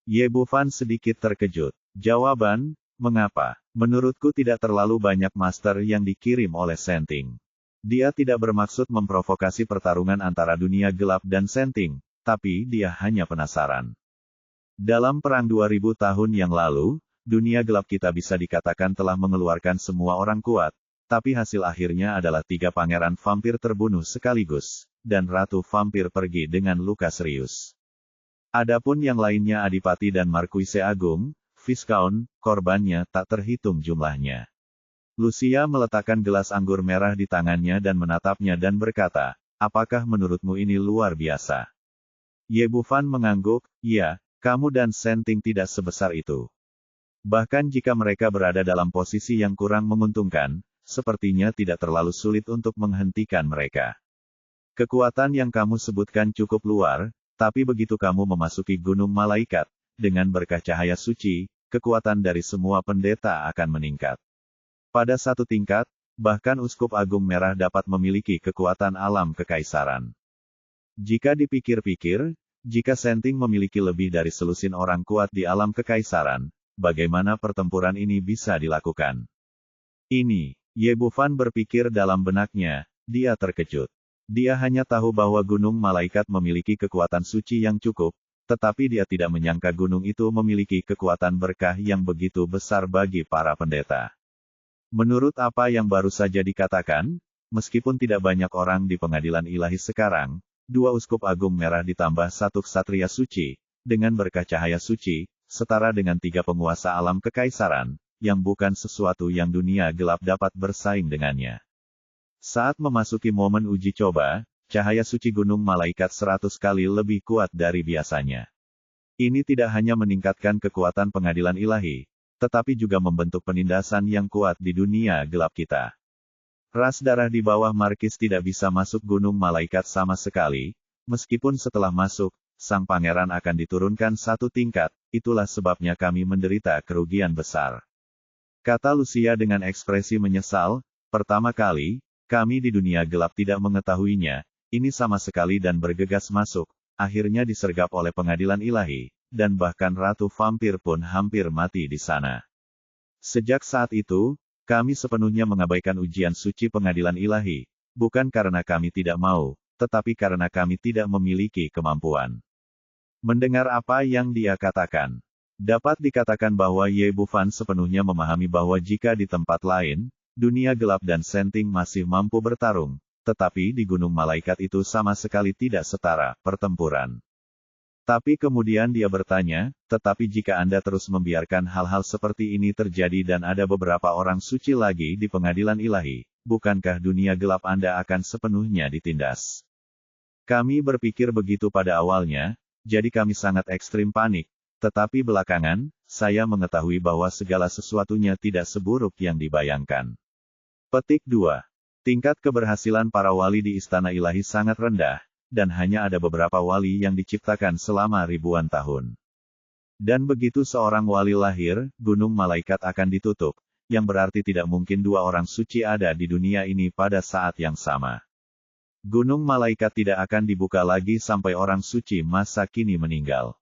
Ye Bufan sedikit terkejut. Jawaban, mengapa? Menurutku tidak terlalu banyak master yang dikirim oleh Senting. Dia tidak bermaksud memprovokasi pertarungan antara dunia gelap dan Senting, tapi dia hanya penasaran. Dalam perang 2000 tahun yang lalu, dunia gelap kita bisa dikatakan telah mengeluarkan semua orang kuat, tapi hasil akhirnya adalah 3 pangeran vampir terbunuh sekaligus, dan Ratu Vampir pergi dengan luka serius. Adapun yang lainnya Adipati dan Markuise Agung, Viscount, korbannya tak terhitung jumlahnya. Lucia meletakkan gelas anggur merah di tangannya dan menatapnya dan berkata, apakah menurutmu ini luar biasa? Ye Bufan mengangguk, ya, kamu dan Senting tidak sebesar itu. Bahkan jika mereka berada dalam posisi yang kurang menguntungkan, sepertinya tidak terlalu sulit untuk menghentikan mereka. Kekuatan yang kamu sebutkan cukup luar, tapi begitu kamu memasuki gunung malaikat, dengan berkah cahaya suci, kekuatan dari semua pendeta akan meningkat. Pada satu tingkat, bahkan Uskup Agung Merah dapat memiliki kekuatan alam kekaisaran. Jika dipikir-pikir, jika Senting memiliki lebih dari selusin orang kuat di alam kekaisaran, bagaimana pertempuran ini bisa dilakukan? Ini, Ye Bufan berpikir dalam benaknya, dia terkejut. Dia hanya tahu bahwa Gunung Malaikat memiliki kekuatan suci yang cukup, tetapi dia tidak menyangka gunung itu memiliki kekuatan berkah yang begitu besar bagi para pendeta. Menurut apa yang baru saja dikatakan, meskipun tidak banyak orang di pengadilan ilahi sekarang, 2 Uskup Agung Merah ditambah 1 Ksatria Suci, dengan berkah cahaya suci, setara dengan 3 penguasa alam kekaisaran, yang bukan sesuatu yang dunia gelap dapat bersaing dengannya. Saat memasuki momen uji coba, cahaya suci Gunung Malaikat 100 kali lebih kuat dari biasanya. Ini tidak hanya meningkatkan kekuatan pengadilan ilahi, tetapi juga membentuk penindasan yang kuat di dunia gelap kita. Ras darah di bawah Markis tidak bisa masuk Gunung Malaikat sama sekali, meskipun setelah masuk, sang pangeran akan diturunkan 1 tingkat, itulah sebabnya kami menderita kerugian besar. Kata Lucia dengan ekspresi menyesal, pertama kali, kami di dunia gelap tidak mengetahuinya, ini sama sekali dan bergegas masuk, akhirnya disergap oleh pengadilan ilahi, dan bahkan Ratu Vampir pun hampir mati di sana. Sejak saat itu, kami sepenuhnya mengabaikan ujian suci pengadilan ilahi, bukan karena kami tidak mau, tetapi karena kami tidak memiliki kemampuan. Mendengar apa yang dia katakan, Dapat dikatakan bahwa Ye Bufan sepenuhnya memahami bahwa jika di tempat lain, dunia gelap dan Senting masih mampu bertarung, tetapi di Gunung Malaikat itu sama sekali tidak setara pertempuran. Tapi kemudian dia bertanya, tetapi jika Anda terus membiarkan hal-hal seperti ini terjadi dan ada beberapa orang suci lagi di pengadilan ilahi, bukankah dunia gelap Anda akan sepenuhnya ditindas? Kami berpikir begitu pada awalnya, jadi kami sangat ekstrim panik, tetapi belakangan, saya mengetahui bahwa segala sesuatunya tidak seburuk yang dibayangkan. Petik 2. Tingkat keberhasilan para wali di Istana Ilahi sangat rendah, dan hanya ada beberapa wali yang diciptakan selama ribuan tahun. Dan begitu seorang wali lahir, Gunung Malaikat akan ditutup, yang berarti tidak mungkin dua orang suci ada di dunia ini pada saat yang sama. Gunung Malaikat tidak akan dibuka lagi sampai orang suci masa kini meninggal.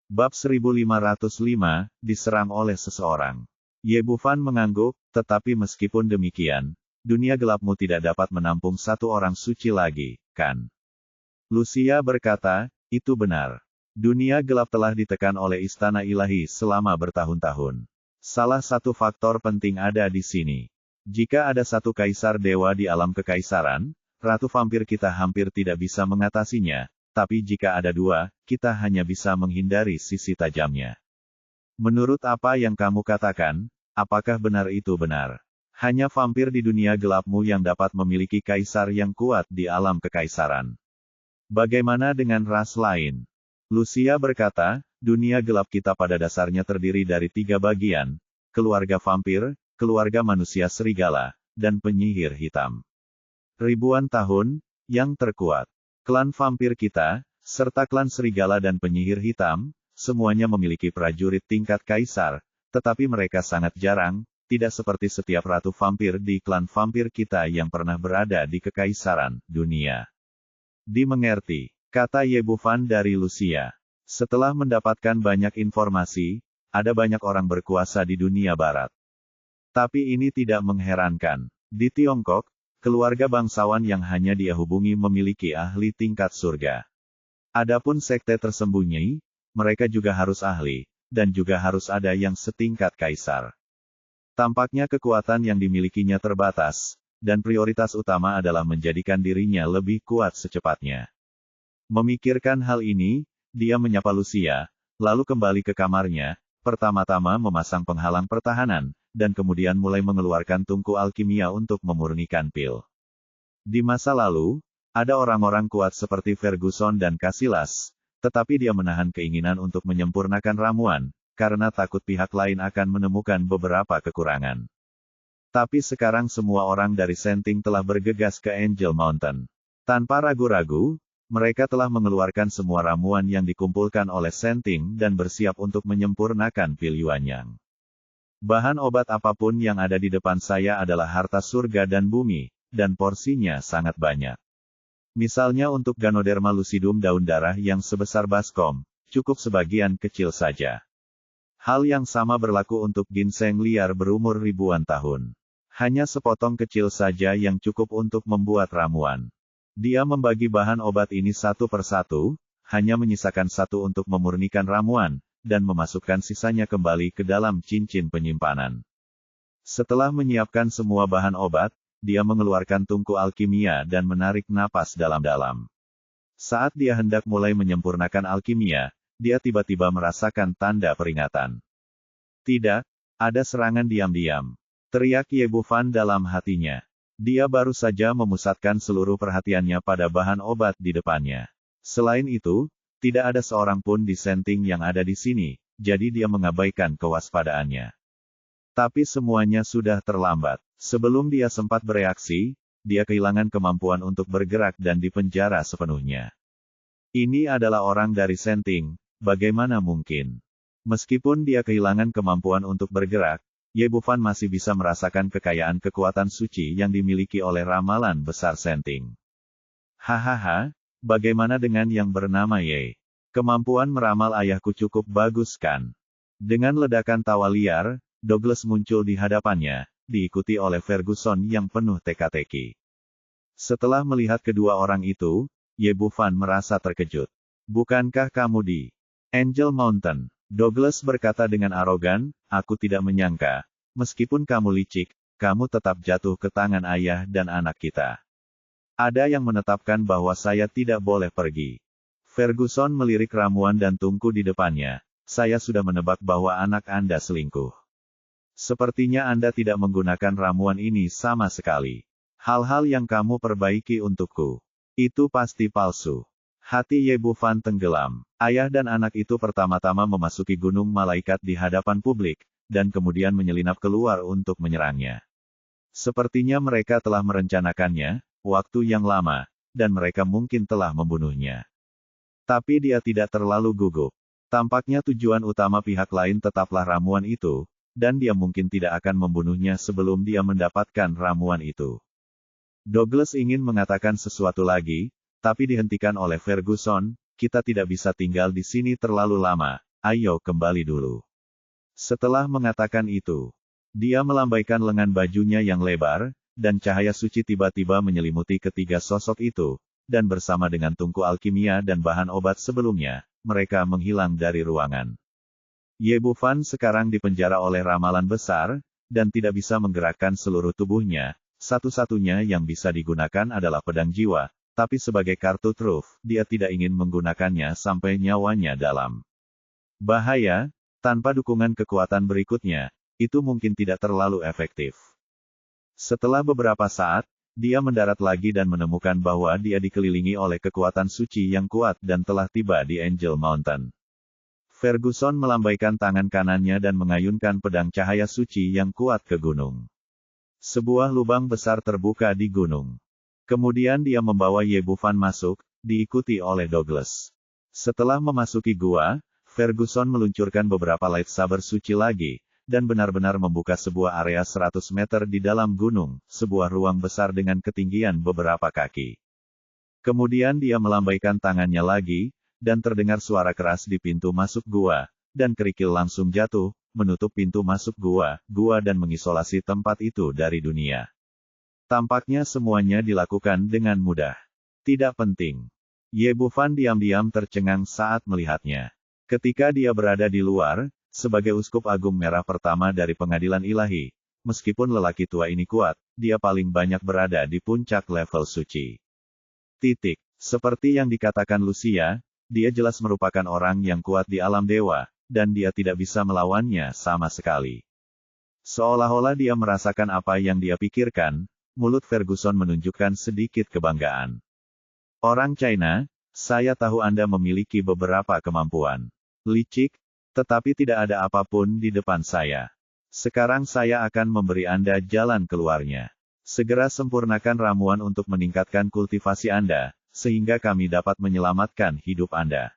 Bab 1505, diserang oleh seseorang. Ye Bufan mengangguk, tetapi meskipun demikian, dunia gelapmu tidak dapat menampung satu orang suci lagi, kan? Lucia berkata, itu benar. Dunia gelap telah ditekan oleh Istana Ilahi selama bertahun-tahun. Salah satu faktor penting ada di sini. Jika ada satu kaisar dewa di alam kekaisaran, Ratu Vampir kita hampir tidak bisa mengatasinya, tapi jika ada dua, kita hanya bisa menghindari sisi tajamnya. Menurut apa yang kamu katakan, apakah benar itu benar? Hanya vampir di dunia gelapmu yang dapat memiliki kaisar yang kuat di alam kekaisaran. Bagaimana dengan ras lain? Lucia berkata, dunia gelap kita pada dasarnya terdiri dari 3 bagian, keluarga vampir, keluarga manusia serigala, dan penyihir hitam. Ribuan tahun, yang terkuat. Klan vampir kita, serta klan serigala dan penyihir hitam, semuanya memiliki prajurit tingkat kaisar, tetapi mereka sangat jarang, tidak seperti setiap ratu vampir di klan vampir kita yang pernah berada di kekaisaran dunia. Dimengerti, kata Ye Bufan dari Lucia. Setelah mendapatkan banyak informasi, ada banyak orang berkuasa di dunia barat. Tapi ini tidak mengherankan. Di Tiongkok, keluarga bangsawan yang hanya dia hubungi memiliki ahli tingkat surga. Adapun sekte tersembunyi, mereka juga harus ahli, dan juga harus ada yang setingkat kaisar. Tampaknya kekuatan yang dimilikinya terbatas, dan prioritas utama adalah menjadikan dirinya lebih kuat secepatnya. Memikirkan hal ini, dia menyapa Lucia, lalu kembali ke kamarnya, pertama-tama memasang penghalang pertahanan, dan kemudian mulai mengeluarkan tungku alkimia untuk memurnikan pil. Di masa lalu, ada orang-orang kuat seperti Ferguson dan Casillas, tetapi dia menahan keinginan untuk menyempurnakan ramuan, karena takut pihak lain akan menemukan beberapa kekurangan. Tapi sekarang semua orang dari Senting telah bergegas ke Angel Mountain. Tanpa ragu-ragu, mereka telah mengeluarkan semua ramuan yang dikumpulkan oleh Senting dan bersiap untuk menyempurnakan pil Yuanyang. Bahan obat apapun yang ada di depan saya adalah harta surga dan bumi, dan porsinya sangat banyak. Misalnya untuk Ganoderma lucidum daun darah yang sebesar baskom, cukup sebagian kecil saja. Hal yang sama berlaku untuk ginseng liar berumur ribuan tahun. Hanya sepotong kecil saja yang cukup untuk membuat ramuan. Dia membagi bahan obat ini satu persatu, hanya menyisakan satu untuk memurnikan ramuan, dan memasukkan sisanya kembali ke dalam cincin penyimpanan. Setelah menyiapkan semua bahan obat, dia mengeluarkan tungku alkimia dan menarik napas dalam-dalam. Saat dia hendak mulai menyempurnakan alkimia, dia tiba-tiba merasakan tanda peringatan. Tidak, ada serangan diam-diam. Teriak Ye Bufan dalam hatinya. Dia baru saja memusatkan seluruh perhatiannya pada bahan obat di depannya. Selain itu, tidak ada seorang pun di Senting yang ada di sini, jadi dia mengabaikan kewaspadaannya. Tapi semuanya sudah terlambat. Sebelum dia sempat bereaksi, dia kehilangan kemampuan untuk bergerak dan dipenjara sepenuhnya. Ini adalah orang dari Senting, bagaimana mungkin? Meskipun dia kehilangan kemampuan untuk bergerak, Ye Bufan masih bisa merasakan kekayaan kekuatan suci yang dimiliki oleh ramalan besar Senting. Hahaha, bagaimana dengan yang bernama Ye? Kemampuan meramal ayahku cukup bagus kan? Dengan ledakan tawa liar, Douglas muncul di hadapannya, diikuti oleh Ferguson yang penuh teka-teki. Setelah melihat kedua orang itu, Ye Bufan merasa terkejut. Bukankah kamu di Angel Mountain? Douglas berkata dengan arogan, aku tidak menyangka. Meskipun kamu licik, kamu tetap jatuh ke tangan ayah dan anak kita. Ada yang menetapkan bahwa saya tidak boleh pergi. Ferguson melirik ramuan dan tungku di depannya. Saya sudah menebak bahwa anak Anda selingkuh. Sepertinya Anda tidak menggunakan ramuan ini sama sekali. Hal-hal yang kamu perbaiki untukku. Itu pasti palsu. Hati Ye Bufan tenggelam. Ayah dan anak itu pertama-tama memasuki Gunung Malaikat di hadapan publik, dan kemudian menyelinap keluar untuk menyerangnya. Sepertinya mereka telah merencanakannya, waktu yang lama, dan mereka mungkin telah membunuhnya. Tapi dia tidak terlalu gugup. Tampaknya tujuan utama pihak lain tetaplah ramuan itu, dan dia mungkin tidak akan membunuhnya sebelum dia mendapatkan ramuan itu. Douglas ingin mengatakan sesuatu lagi, tapi dihentikan oleh Ferguson, kita tidak bisa tinggal di sini terlalu lama, ayo kembali dulu. Setelah mengatakan itu, dia melambaikan lengan bajunya yang lebar, dan cahaya suci tiba-tiba menyelimuti ketiga sosok itu, dan bersama dengan tungku alkimia dan bahan obat sebelumnya, mereka menghilang dari ruangan. Ye Bufan sekarang dipenjara oleh ramalan besar, dan tidak bisa menggerakkan seluruh tubuhnya, satu-satunya yang bisa digunakan adalah pedang jiwa. Tapi sebagai kartu truf, dia tidak ingin menggunakannya sampai nyawanya dalam bahaya. Tanpa dukungan kekuatan berikutnya, itu mungkin tidak terlalu efektif. Setelah beberapa saat, dia mendarat lagi dan menemukan bahwa dia dikelilingi oleh kekuatan suci yang kuat dan telah tiba di Angel Mountain. Ferguson melambaikan tangan kanannya dan mengayunkan pedang cahaya suci yang kuat ke gunung. Sebuah lubang besar terbuka di gunung. Kemudian dia membawa Ye Bufan masuk, diikuti oleh Douglas. Setelah memasuki gua, Ferguson meluncurkan beberapa lightsaber suci lagi, dan benar-benar membuka sebuah area 100 meter di dalam gunung, sebuah ruang besar dengan ketinggian beberapa kaki. Kemudian dia melambaikan tangannya lagi, dan terdengar suara keras di pintu masuk gua, dan kerikil langsung jatuh, menutup pintu masuk gua dan mengisolasi tempat itu dari dunia. Tampaknya semuanya dilakukan dengan mudah. Tidak penting. Ye Bufan diam-diam tercengang saat melihatnya. Ketika dia berada di luar, sebagai uskup agung merah pertama dari pengadilan ilahi, meskipun lelaki tua ini kuat, dia paling banyak berada di puncak level suci. Seperti yang dikatakan Lucia, dia jelas merupakan orang yang kuat di alam dewa, dan dia tidak bisa melawannya sama sekali. Seolah-olah dia merasakan apa yang dia pikirkan. Mulut Ferguson menunjukkan sedikit kebanggaan. Orang China, saya tahu Anda memiliki beberapa kemampuan. Licik, tetapi tidak ada apapun di depan saya. Sekarang saya akan memberi Anda jalan keluarnya. Segera sempurnakan ramuan untuk meningkatkan kultivasi Anda, sehingga kami dapat menyelamatkan hidup Anda.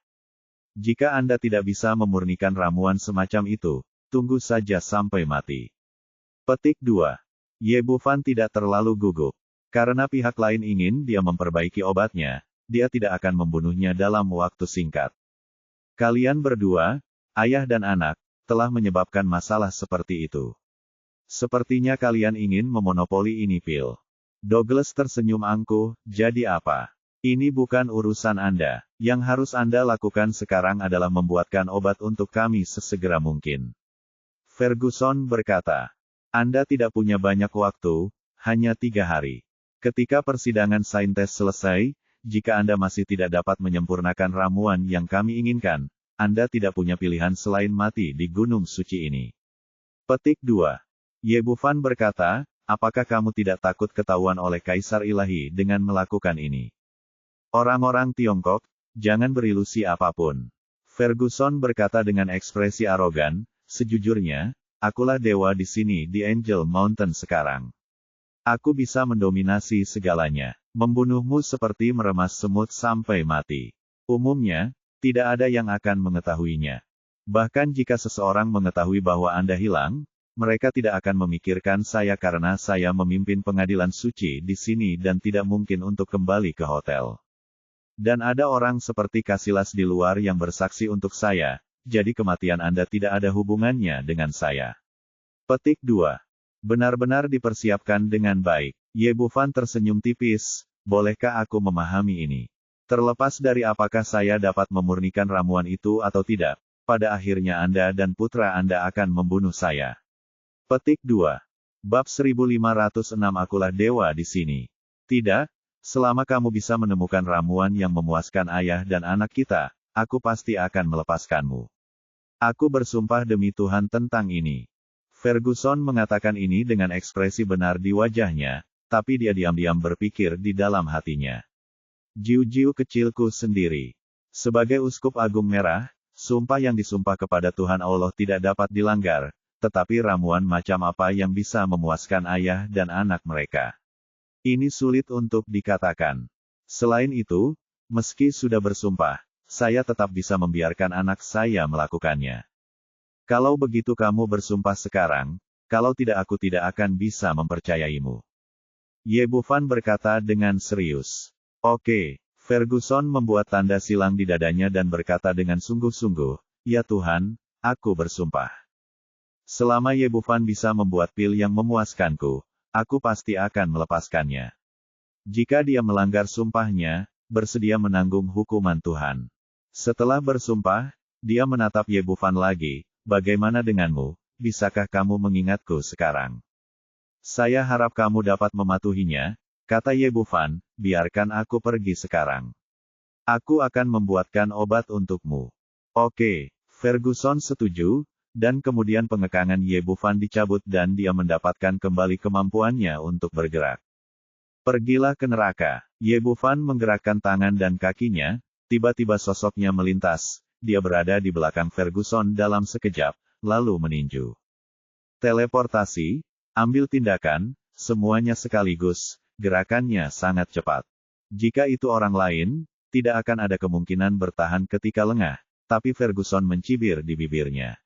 Jika Anda tidak bisa memurnikan ramuan semacam itu, tunggu saja sampai mati. Petik 2. Ye Bufan tidak terlalu gugup. Karena pihak lain ingin dia memperbaiki obatnya, dia tidak akan membunuhnya dalam waktu singkat. Kalian berdua, ayah dan anak, telah menyebabkan masalah seperti itu. Sepertinya kalian ingin memonopoli ini, Phil. Douglas tersenyum angkuh, jadi apa? Ini bukan urusan Anda. Yang harus Anda lakukan sekarang adalah membuatkan obat untuk kami sesegera mungkin. Ferguson berkata. Anda tidak punya banyak waktu, hanya 3 hari. Ketika persidangan saintes selesai, jika Anda masih tidak dapat menyempurnakan ramuan yang kami inginkan, Anda tidak punya pilihan selain mati di gunung suci ini. Petik 2. Ye Bufan berkata, apakah kamu tidak takut ketahuan oleh Kaisar Ilahi dengan melakukan ini? Orang-orang Tiongkok, jangan berilusi apapun. Ferguson berkata dengan ekspresi arogan, sejujurnya, akulah dewa di sini di Angel Mountain sekarang. Aku bisa mendominasi segalanya. Membunuhmu seperti meremas semut sampai mati. Umumnya, tidak ada yang akan mengetahuinya. Bahkan jika seseorang mengetahui bahwa Anda hilang, mereka tidak akan memikirkan saya karena saya memimpin pengadilan suci di sini dan tidak mungkin untuk kembali ke hotel. Dan ada orang seperti Casillas di luar yang bersaksi untuk saya. Jadi kematian Anda tidak ada hubungannya dengan saya. Petik 2. Benar-benar dipersiapkan dengan baik. Ye Bufan tersenyum tipis, bolehkah aku memahami ini? Terlepas dari apakah saya dapat memurnikan ramuan itu atau tidak, pada akhirnya Anda dan putra Anda akan membunuh saya. Petik 2. Bab 1506 Akulah dewa di sini. Tidak, selama kamu bisa menemukan ramuan yang memuaskan ayah dan anak kita, aku pasti akan melepaskanmu. Aku bersumpah demi Tuhan tentang ini. Ferguson mengatakan ini dengan ekspresi benar di wajahnya, tapi dia diam-diam berpikir di dalam hatinya. Jiu-jiu kecilku sendiri. Sebagai uskup agung merah, sumpah yang disumpah kepada Tuhan Allah tidak dapat dilanggar, tetapi ramuan macam apa yang bisa memuaskan ayah dan anak mereka? Ini sulit untuk dikatakan. Selain itu, meski sudah bersumpah, saya tetap bisa membiarkan anak saya melakukannya. Kalau begitu kamu bersumpah sekarang, kalau tidak aku tidak akan bisa mempercayaimu. Ye Bufan berkata dengan serius. Oke, Ferguson membuat tanda silang di dadanya dan berkata dengan sungguh-sungguh, ya Tuhan, aku bersumpah. Selama Ye Bufan bisa membuat pil yang memuaskanku, aku pasti akan melepaskannya. Jika dia melanggar sumpahnya, bersedia menanggung hukuman Tuhan. Setelah bersumpah, dia menatap Ye Bufan lagi. Bagaimana denganmu, bisakah kamu mengingatku sekarang? Saya harap kamu dapat mematuhinya, kata Ye Bufan, biarkan aku pergi sekarang. Aku akan membuatkan obat untukmu. Oke, Ferguson setuju, dan kemudian pengekangan Ye Bufan dicabut dan dia mendapatkan kembali kemampuannya untuk bergerak. Pergilah ke neraka. Ye Bufan menggerakkan tangan dan kakinya, tiba-tiba sosoknya melintas. Dia berada di belakang Ferguson dalam sekejap, lalu meninju. Teleportasi, ambil tindakan, semuanya sekaligus, gerakannya sangat cepat. Jika itu orang lain, tidak akan ada kemungkinan bertahan ketika lengah, tapi Ferguson mencibir di bibirnya.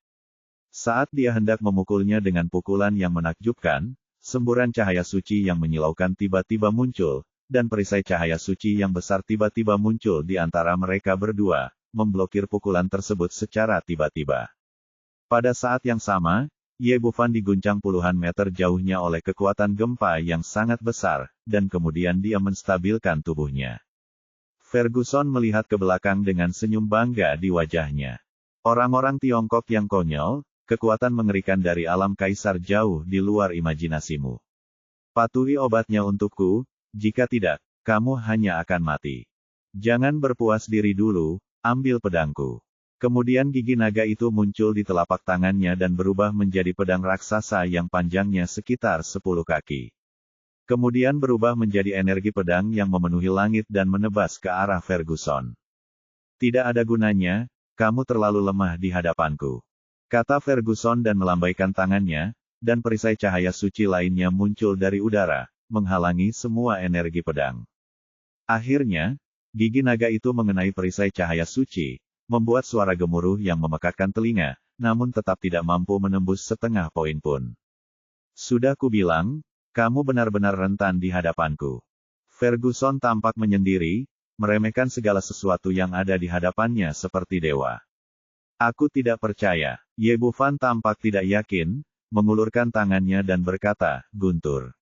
Saat dia hendak memukulnya dengan pukulan yang menakjubkan, semburan cahaya suci yang menyilaukan tiba-tiba muncul, dan perisai cahaya suci yang besar tiba-tiba muncul di antara mereka berdua, memblokir pukulan tersebut secara tiba-tiba. Pada saat yang sama, Ye Bufan diguncang puluhan meter jauhnya oleh kekuatan gempa yang sangat besar, dan kemudian dia menstabilkan tubuhnya. Ferguson melihat ke belakang dengan senyum bangga di wajahnya. Orang-orang Tiongkok yang konyol, kekuatan mengerikan dari alam kaisar jauh di luar imajinasimu. Patuhi obatnya untukku, jika tidak, kamu hanya akan mati. Jangan berpuas diri dulu, ambil pedangku. Kemudian gigi naga itu muncul di telapak tangannya dan berubah menjadi pedang raksasa yang panjangnya sekitar 10 kaki. Kemudian berubah menjadi energi pedang yang memenuhi langit dan menebas ke arah Ferguson. Tidak ada gunanya, kamu terlalu lemah di hadapanku, kata Ferguson dan melambaikan tangannya, dan perisai cahaya suci lainnya muncul dari udara, menghalangi semua energi pedang. Akhirnya, gigi naga itu mengenai perisai cahaya suci, membuat suara gemuruh yang memekakkan telinga, namun tetap tidak mampu menembus setengah poin pun. Sudah kubilang, kamu benar-benar rentan di hadapanku. Ferguson tampak menyendiri, meremehkan segala sesuatu yang ada di hadapannya seperti dewa. Aku tidak percaya. Ye Bufan tampak tidak yakin, mengulurkan tangannya dan berkata, Guntur.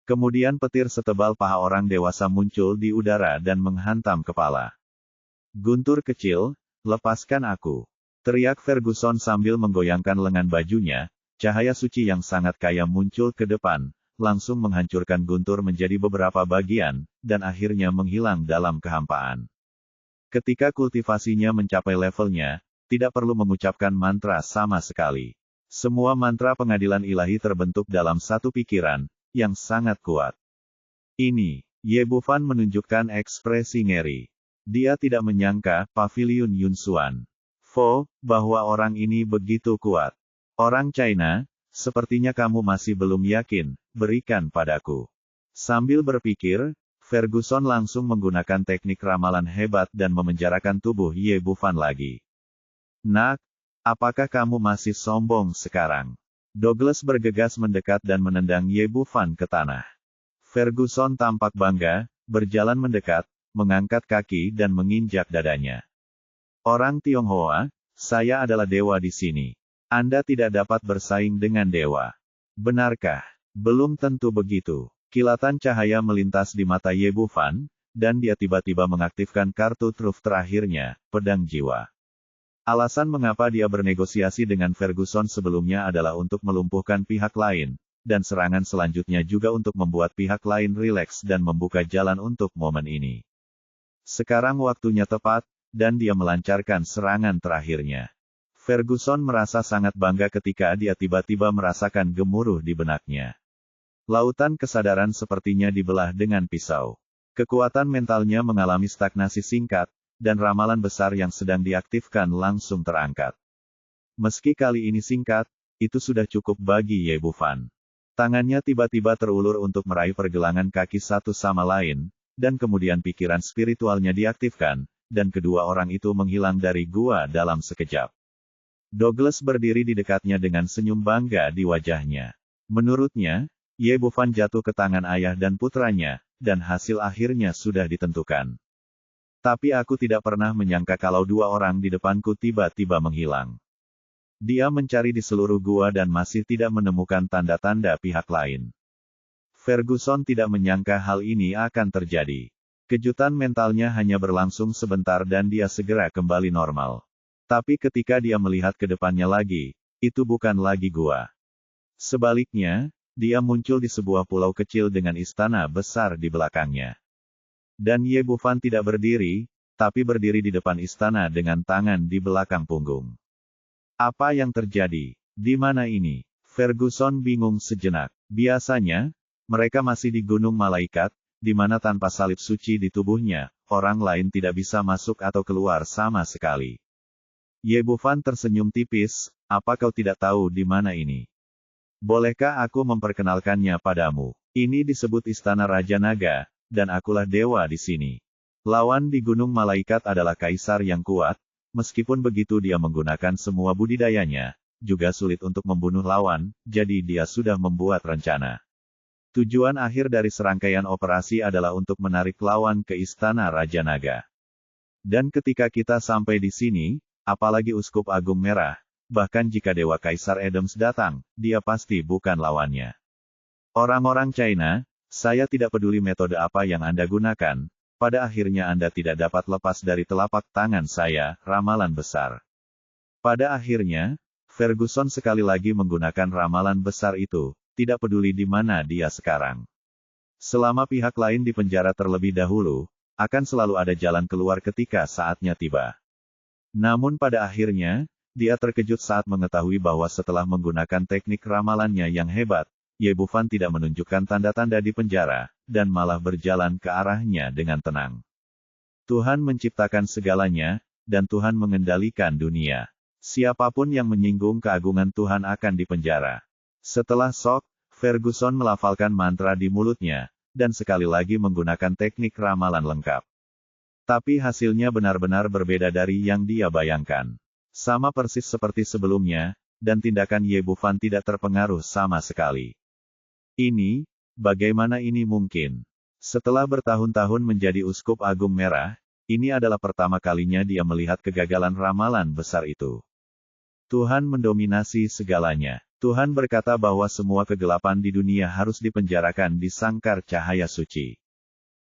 Kemudian petir setebal paha orang dewasa muncul di udara dan menghantam kepala. Guntur kecil, lepaskan aku. Teriak Ferguson sambil menggoyangkan lengan bajunya, cahaya suci yang sangat kaya muncul ke depan, langsung menghancurkan Guntur menjadi beberapa bagian, dan akhirnya menghilang dalam kehampaan. Ketika kultivasinya mencapai levelnya, tidak perlu mengucapkan mantra sama sekali. Semua mantra pengadilan ilahi terbentuk dalam satu pikiran, yang sangat kuat. Ini, Ye Bufan menunjukkan ekspresi ngeri. Dia tidak menyangka, Paviliun Yunsuan. Bahwa orang ini begitu kuat. Orang China, sepertinya kamu masih belum yakin, berikan padaku. Sambil berpikir, Ferguson langsung menggunakan teknik ramalan hebat dan memenjarakan tubuh Ye Bufan lagi. Nak, apakah kamu masih sombong sekarang? Douglas bergegas mendekat dan menendang Ye Bufan ke tanah. Ferguson tampak bangga, berjalan mendekat, mengangkat kaki dan menginjak dadanya. Orang Tionghoa, saya adalah dewa di sini. Anda tidak dapat bersaing dengan dewa. Benarkah? Belum tentu begitu. Kilatan cahaya melintas di mata Ye Bufan, dan dia tiba-tiba mengaktifkan kartu truf terakhirnya, pedang jiwa. Alasan mengapa dia bernegosiasi dengan Ferguson sebelumnya adalah untuk melumpuhkan pihak lain, dan serangan selanjutnya juga untuk membuat pihak lain rileks dan membuka jalan untuk momen ini. Sekarang waktunya tepat, dan dia melancarkan serangan terakhirnya. Ferguson merasa sangat bangga ketika dia tiba-tiba merasakan gemuruh di benaknya. Lautan kesadaran sepertinya dibelah dengan pisau. Kekuatan mentalnya mengalami stagnasi singkat, dan ramalan besar yang sedang diaktifkan langsung terangkat. Meski kali ini singkat, itu sudah cukup bagi Ye Bufan. Tangannya tiba-tiba terulur untuk meraih pergelangan kaki satu sama lain, dan kemudian pikiran spiritualnya diaktifkan, dan kedua orang itu menghilang dari gua dalam sekejap. Douglas berdiri di dekatnya dengan senyum bangga di wajahnya. Menurutnya, Ye Bufan jatuh ke tangan ayah dan putranya, dan hasil akhirnya sudah ditentukan. Tapi aku tidak pernah menyangka kalau dua orang di depanku tiba-tiba menghilang. Dia mencari di seluruh gua dan masih tidak menemukan tanda-tanda pihak lain. Ferguson tidak menyangka hal ini akan terjadi. Kejutan mentalnya hanya berlangsung sebentar dan dia segera kembali normal. Tapi ketika dia melihat ke depannya lagi, itu bukan lagi gua. Sebaliknya, dia muncul di sebuah pulau kecil dengan istana besar di belakangnya. Dan Ye Bufan tidak berdiri, tapi berdiri di depan istana dengan tangan di belakang punggung. Apa yang terjadi? Di mana ini? Ferguson bingung sejenak. Biasanya, mereka masih di Gunung Malaikat, di mana tanpa salib suci di tubuhnya, orang lain tidak bisa masuk atau keluar sama sekali. Ye Bufan tersenyum tipis, apa kau tidak tahu di mana ini? Bolehkah aku memperkenalkannya padamu? Ini disebut Istana Raja Naga, dan akulah dewa di sini. Lawan di Gunung Malaikat adalah kaisar yang kuat, meskipun begitu dia menggunakan semua budidayanya, juga sulit untuk membunuh lawan, jadi dia sudah membuat rencana. Tujuan akhir dari serangkaian operasi adalah untuk menarik lawan ke Istana Raja Naga. Dan ketika kita sampai di sini, apalagi Uskup Agung Merah, bahkan jika Dewa Kaisar Adams datang, dia pasti bukan lawannya. Orang-orang China, saya tidak peduli metode apa yang Anda gunakan, pada akhirnya Anda tidak dapat lepas dari telapak tangan saya, ramalan besar. Pada akhirnya, Ferguson sekali lagi menggunakan ramalan besar itu, tidak peduli di mana dia sekarang. Selama pihak lain dipenjara terlebih dahulu, akan selalu ada jalan keluar ketika saatnya tiba. Namun pada akhirnya, dia terkejut saat mengetahui bahwa setelah menggunakan teknik ramalannya yang hebat, Ye Bufan tidak menunjukkan tanda-tanda di penjara, dan malah berjalan ke arahnya dengan tenang. Tuhan menciptakan segalanya, dan Tuhan mengendalikan dunia. Siapapun yang menyinggung keagungan Tuhan akan dipenjara. Setelah shock, Ferguson melafalkan mantra di mulutnya, dan sekali lagi menggunakan teknik ramalan lengkap. Tapi hasilnya benar-benar berbeda dari yang dia bayangkan. Sama persis seperti sebelumnya, dan tindakan Ye Bufan tidak terpengaruh sama sekali. Ini, bagaimana ini mungkin? Setelah bertahun-tahun menjadi Uskup Agung Merah, ini adalah pertama kalinya dia melihat kegagalan ramalan besar itu. Tuhan mendominasi segalanya. Tuhan berkata bahwa semua kegelapan di dunia harus dipenjarakan di sangkar cahaya suci.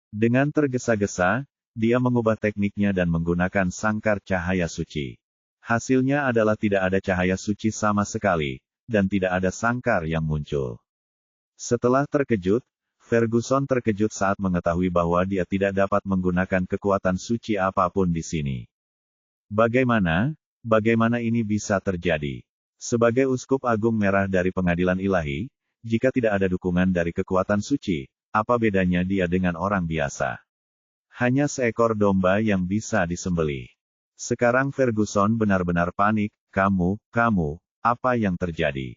Dengan tergesa-gesa, dia mengubah tekniknya dan menggunakan sangkar cahaya suci. Hasilnya adalah tidak ada cahaya suci sama sekali, dan tidak ada sangkar yang muncul. Setelah terkejut, Ferguson terkejut saat mengetahui bahwa dia tidak dapat menggunakan kekuatan suci apapun di sini. Bagaimana ini bisa terjadi? Sebagai Uskup Agung Merah dari Pengadilan Ilahi, jika tidak ada dukungan dari kekuatan suci, apa bedanya dia dengan orang biasa? Hanya seekor domba yang bisa disembelih. Sekarang Ferguson benar-benar panik, kamu, apa yang terjadi?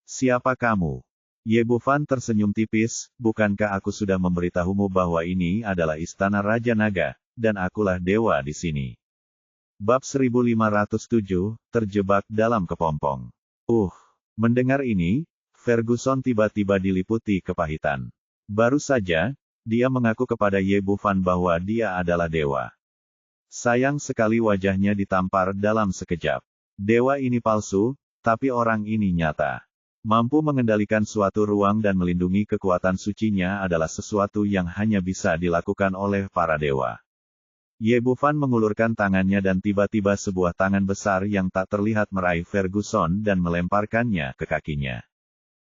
Siapa kamu? Ye Bufan tersenyum tipis, bukankah aku sudah memberitahumu bahwa ini adalah Istana Raja Naga, dan akulah dewa di sini. Bab 1507, terjebak dalam kepompong. Mendengar ini, Ferguson tiba-tiba diliputi kepahitan. Baru saja, dia mengaku kepada Ye Bufan bahwa dia adalah dewa. Sayang sekali wajahnya ditampar dalam sekejap. Dewa ini palsu, tapi orang ini nyata. Mampu mengendalikan suatu ruang dan melindungi kekuatan sucinya adalah sesuatu yang hanya bisa dilakukan oleh para dewa. Ye Bufan mengulurkan tangannya dan tiba-tiba sebuah tangan besar yang tak terlihat meraih Ferguson dan melemparkannya ke kakinya.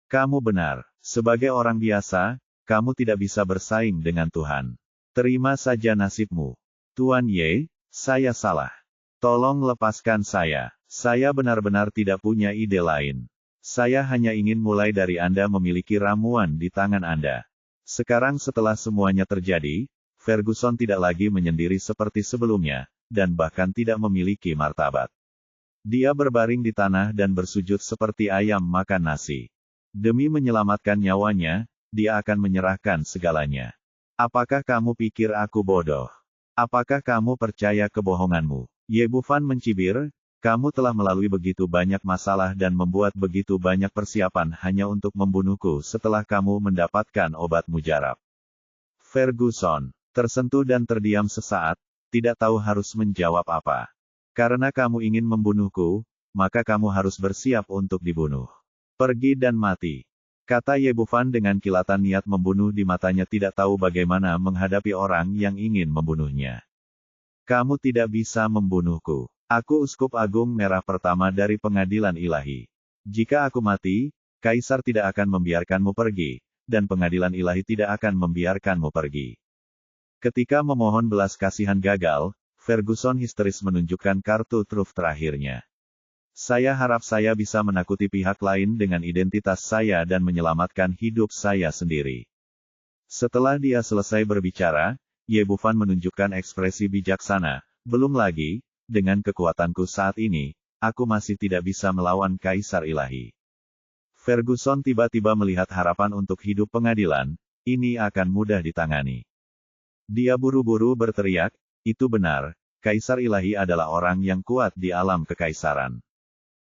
Kamu benar. Sebagai orang biasa, kamu tidak bisa bersaing dengan Tuhan. Terima saja nasibmu. Tuan Ye, saya salah. Tolong lepaskan saya. Saya benar-benar tidak punya ide lain. Saya hanya ingin mulai dari Anda memiliki ramuan di tangan Anda. Sekarang setelah semuanya terjadi, Ferguson tidak lagi menyendiri seperti sebelumnya, dan bahkan tidak memiliki martabat. Dia berbaring di tanah dan bersujud seperti ayam makan nasi. Demi menyelamatkan nyawanya, dia akan menyerahkan segalanya. Apakah kamu pikir aku bodoh? Apakah kamu percaya kebohonganmu? Ye Bufan mencibir, kamu telah melalui begitu banyak masalah dan membuat begitu banyak persiapan hanya untuk membunuhku setelah kamu mendapatkan obat mujarab. Ferguson tersentuh dan terdiam sesaat, tidak tahu harus menjawab apa. Karena kamu ingin membunuhku, maka kamu harus bersiap untuk dibunuh. Pergi dan mati. Kata Ye Bufan dengan kilatan niat membunuh di matanya, tidak tahu bagaimana menghadapi orang yang ingin membunuhnya. Kamu tidak bisa membunuhku. Aku Uskup Agung Merah pertama dari Pengadilan Ilahi. Jika aku mati, Kaisar tidak akan membiarkanmu pergi, dan Pengadilan Ilahi tidak akan membiarkanmu pergi. Ketika memohon belas kasihan gagal, Ferguson histeris menunjukkan kartu truf terakhirnya. Saya harap saya bisa menakuti pihak lain dengan identitas saya dan menyelamatkan hidup saya sendiri. Setelah dia selesai berbicara, Ye Bufan menunjukkan ekspresi bijaksana. Belum lagi, dengan kekuatanku saat ini, aku masih tidak bisa melawan Kaisar Ilahi. Ferguson tiba-tiba melihat harapan untuk hidup pengadilan, ini akan mudah ditangani. Dia buru-buru berteriak, itu benar, Kaisar Ilahi adalah orang yang kuat di alam kekaisaran.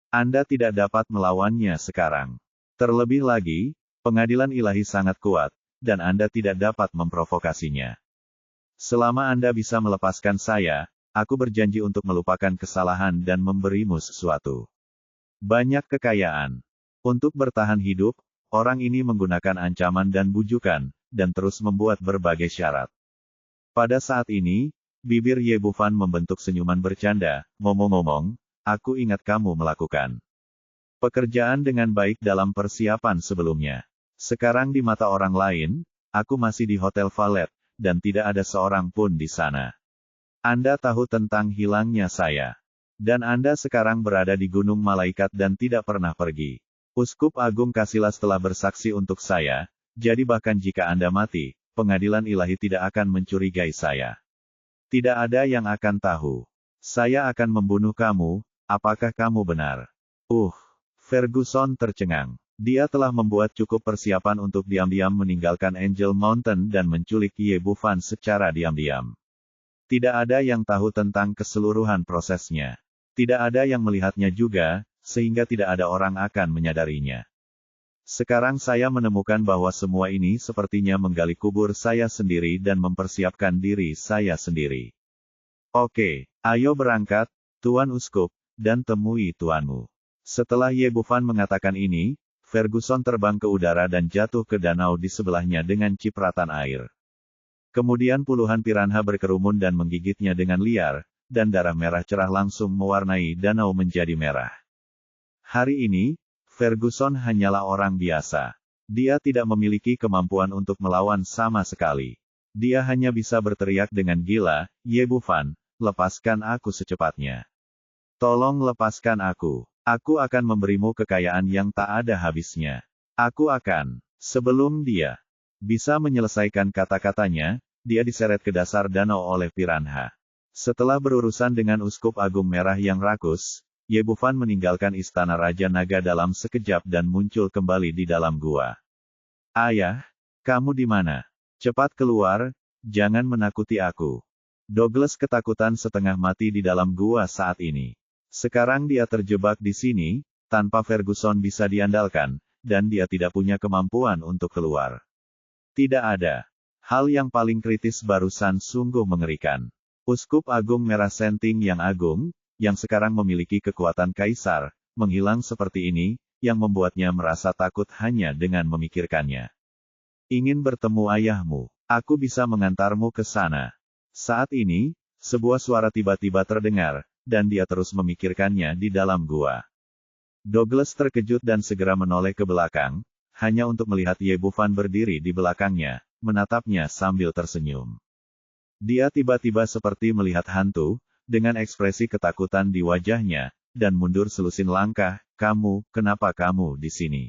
Anda tidak dapat melawannya sekarang. Terlebih lagi, Pengadilan Ilahi sangat kuat, dan Anda tidak dapat memprovokasinya. Selama Anda bisa melepaskan saya, aku berjanji untuk melupakan kesalahan dan memberimu sesuatu. Banyak kekayaan. Untuk bertahan hidup, orang ini menggunakan ancaman dan bujukan, dan terus membuat berbagai syarat. Pada saat ini, bibir Ye Bufan membentuk senyuman bercanda, ngomong-ngomong, aku ingat kamu melakukan pekerjaan dengan baik dalam persiapan sebelumnya. Sekarang di mata orang lain, aku masih di Hotel Valet, dan tidak ada seorang pun di sana. Anda tahu tentang hilangnya saya. Dan Anda sekarang berada di Gunung Malaikat dan tidak pernah pergi. Uskup Agung Casillas telah bersaksi untuk saya, jadi bahkan jika Anda mati, Pengadilan Ilahi tidak akan mencurigai saya. Tidak ada yang akan tahu. Saya akan membunuh kamu, apakah kamu benar? Ferguson tercengang. Dia telah membuat cukup persiapan untuk diam-diam meninggalkan Angel Mountain dan menculik Ye Bufan secara diam-diam. Tidak ada yang tahu tentang keseluruhan prosesnya. Tidak ada yang melihatnya juga, sehingga tidak ada orang akan menyadarinya. Sekarang saya menemukan bahwa semua ini sepertinya menggali kubur saya sendiri dan mempersiapkan diri saya sendiri. Oke, ayo berangkat, Tuan Uskup, dan temui tuanmu. Setelah Ye Bufan mengatakan ini, Ferguson terbang ke udara dan jatuh ke danau di sebelahnya dengan cipratan air. Kemudian puluhan piranha berkerumun dan menggigitnya dengan liar, dan darah merah cerah langsung mewarnai danau menjadi merah. Hari ini, Ferguson hanyalah orang biasa. Dia tidak memiliki kemampuan untuk melawan sama sekali. Dia hanya bisa berteriak dengan gila, Ye Bufan, lepaskan aku secepatnya. Tolong lepaskan aku. Aku akan memberimu kekayaan yang tak ada habisnya. Aku akan. Sebelum dia bisa menyelesaikan kata-katanya, dia diseret ke dasar danau oleh piranha. Setelah berurusan dengan Uskup Agung Merah yang rakus, Ye Bufan meninggalkan istana Raja Naga dalam sekejap dan muncul kembali di dalam gua. Ayah, kamu di mana? Cepat keluar, jangan menakuti aku. Douglas ketakutan setengah mati di dalam gua saat ini. Sekarang dia terjebak di sini, tanpa Ferguson bisa diandalkan, dan dia tidak punya kemampuan untuk keluar. Tidak ada. Hal yang paling kritis barusan sungguh mengerikan. Uskup Agung Merah Senting yang agung, yang sekarang memiliki kekuatan kaisar, menghilang seperti ini, yang membuatnya merasa takut hanya dengan memikirkannya. Ingin bertemu ayahmu. Aku bisa mengantarmu ke sana. Saat ini, Sebuah suara tiba-tiba terdengar, dan dia terus memikirkannya di dalam gua. Douglas terkejut dan segera menoleh ke belakang, hanya untuk melihat Ye Bufan berdiri di belakangnya, menatapnya sambil tersenyum. Dia tiba-tiba seperti melihat hantu, dengan ekspresi ketakutan di wajahnya, dan mundur selusin langkah. Kamu, kenapa kamu di sini?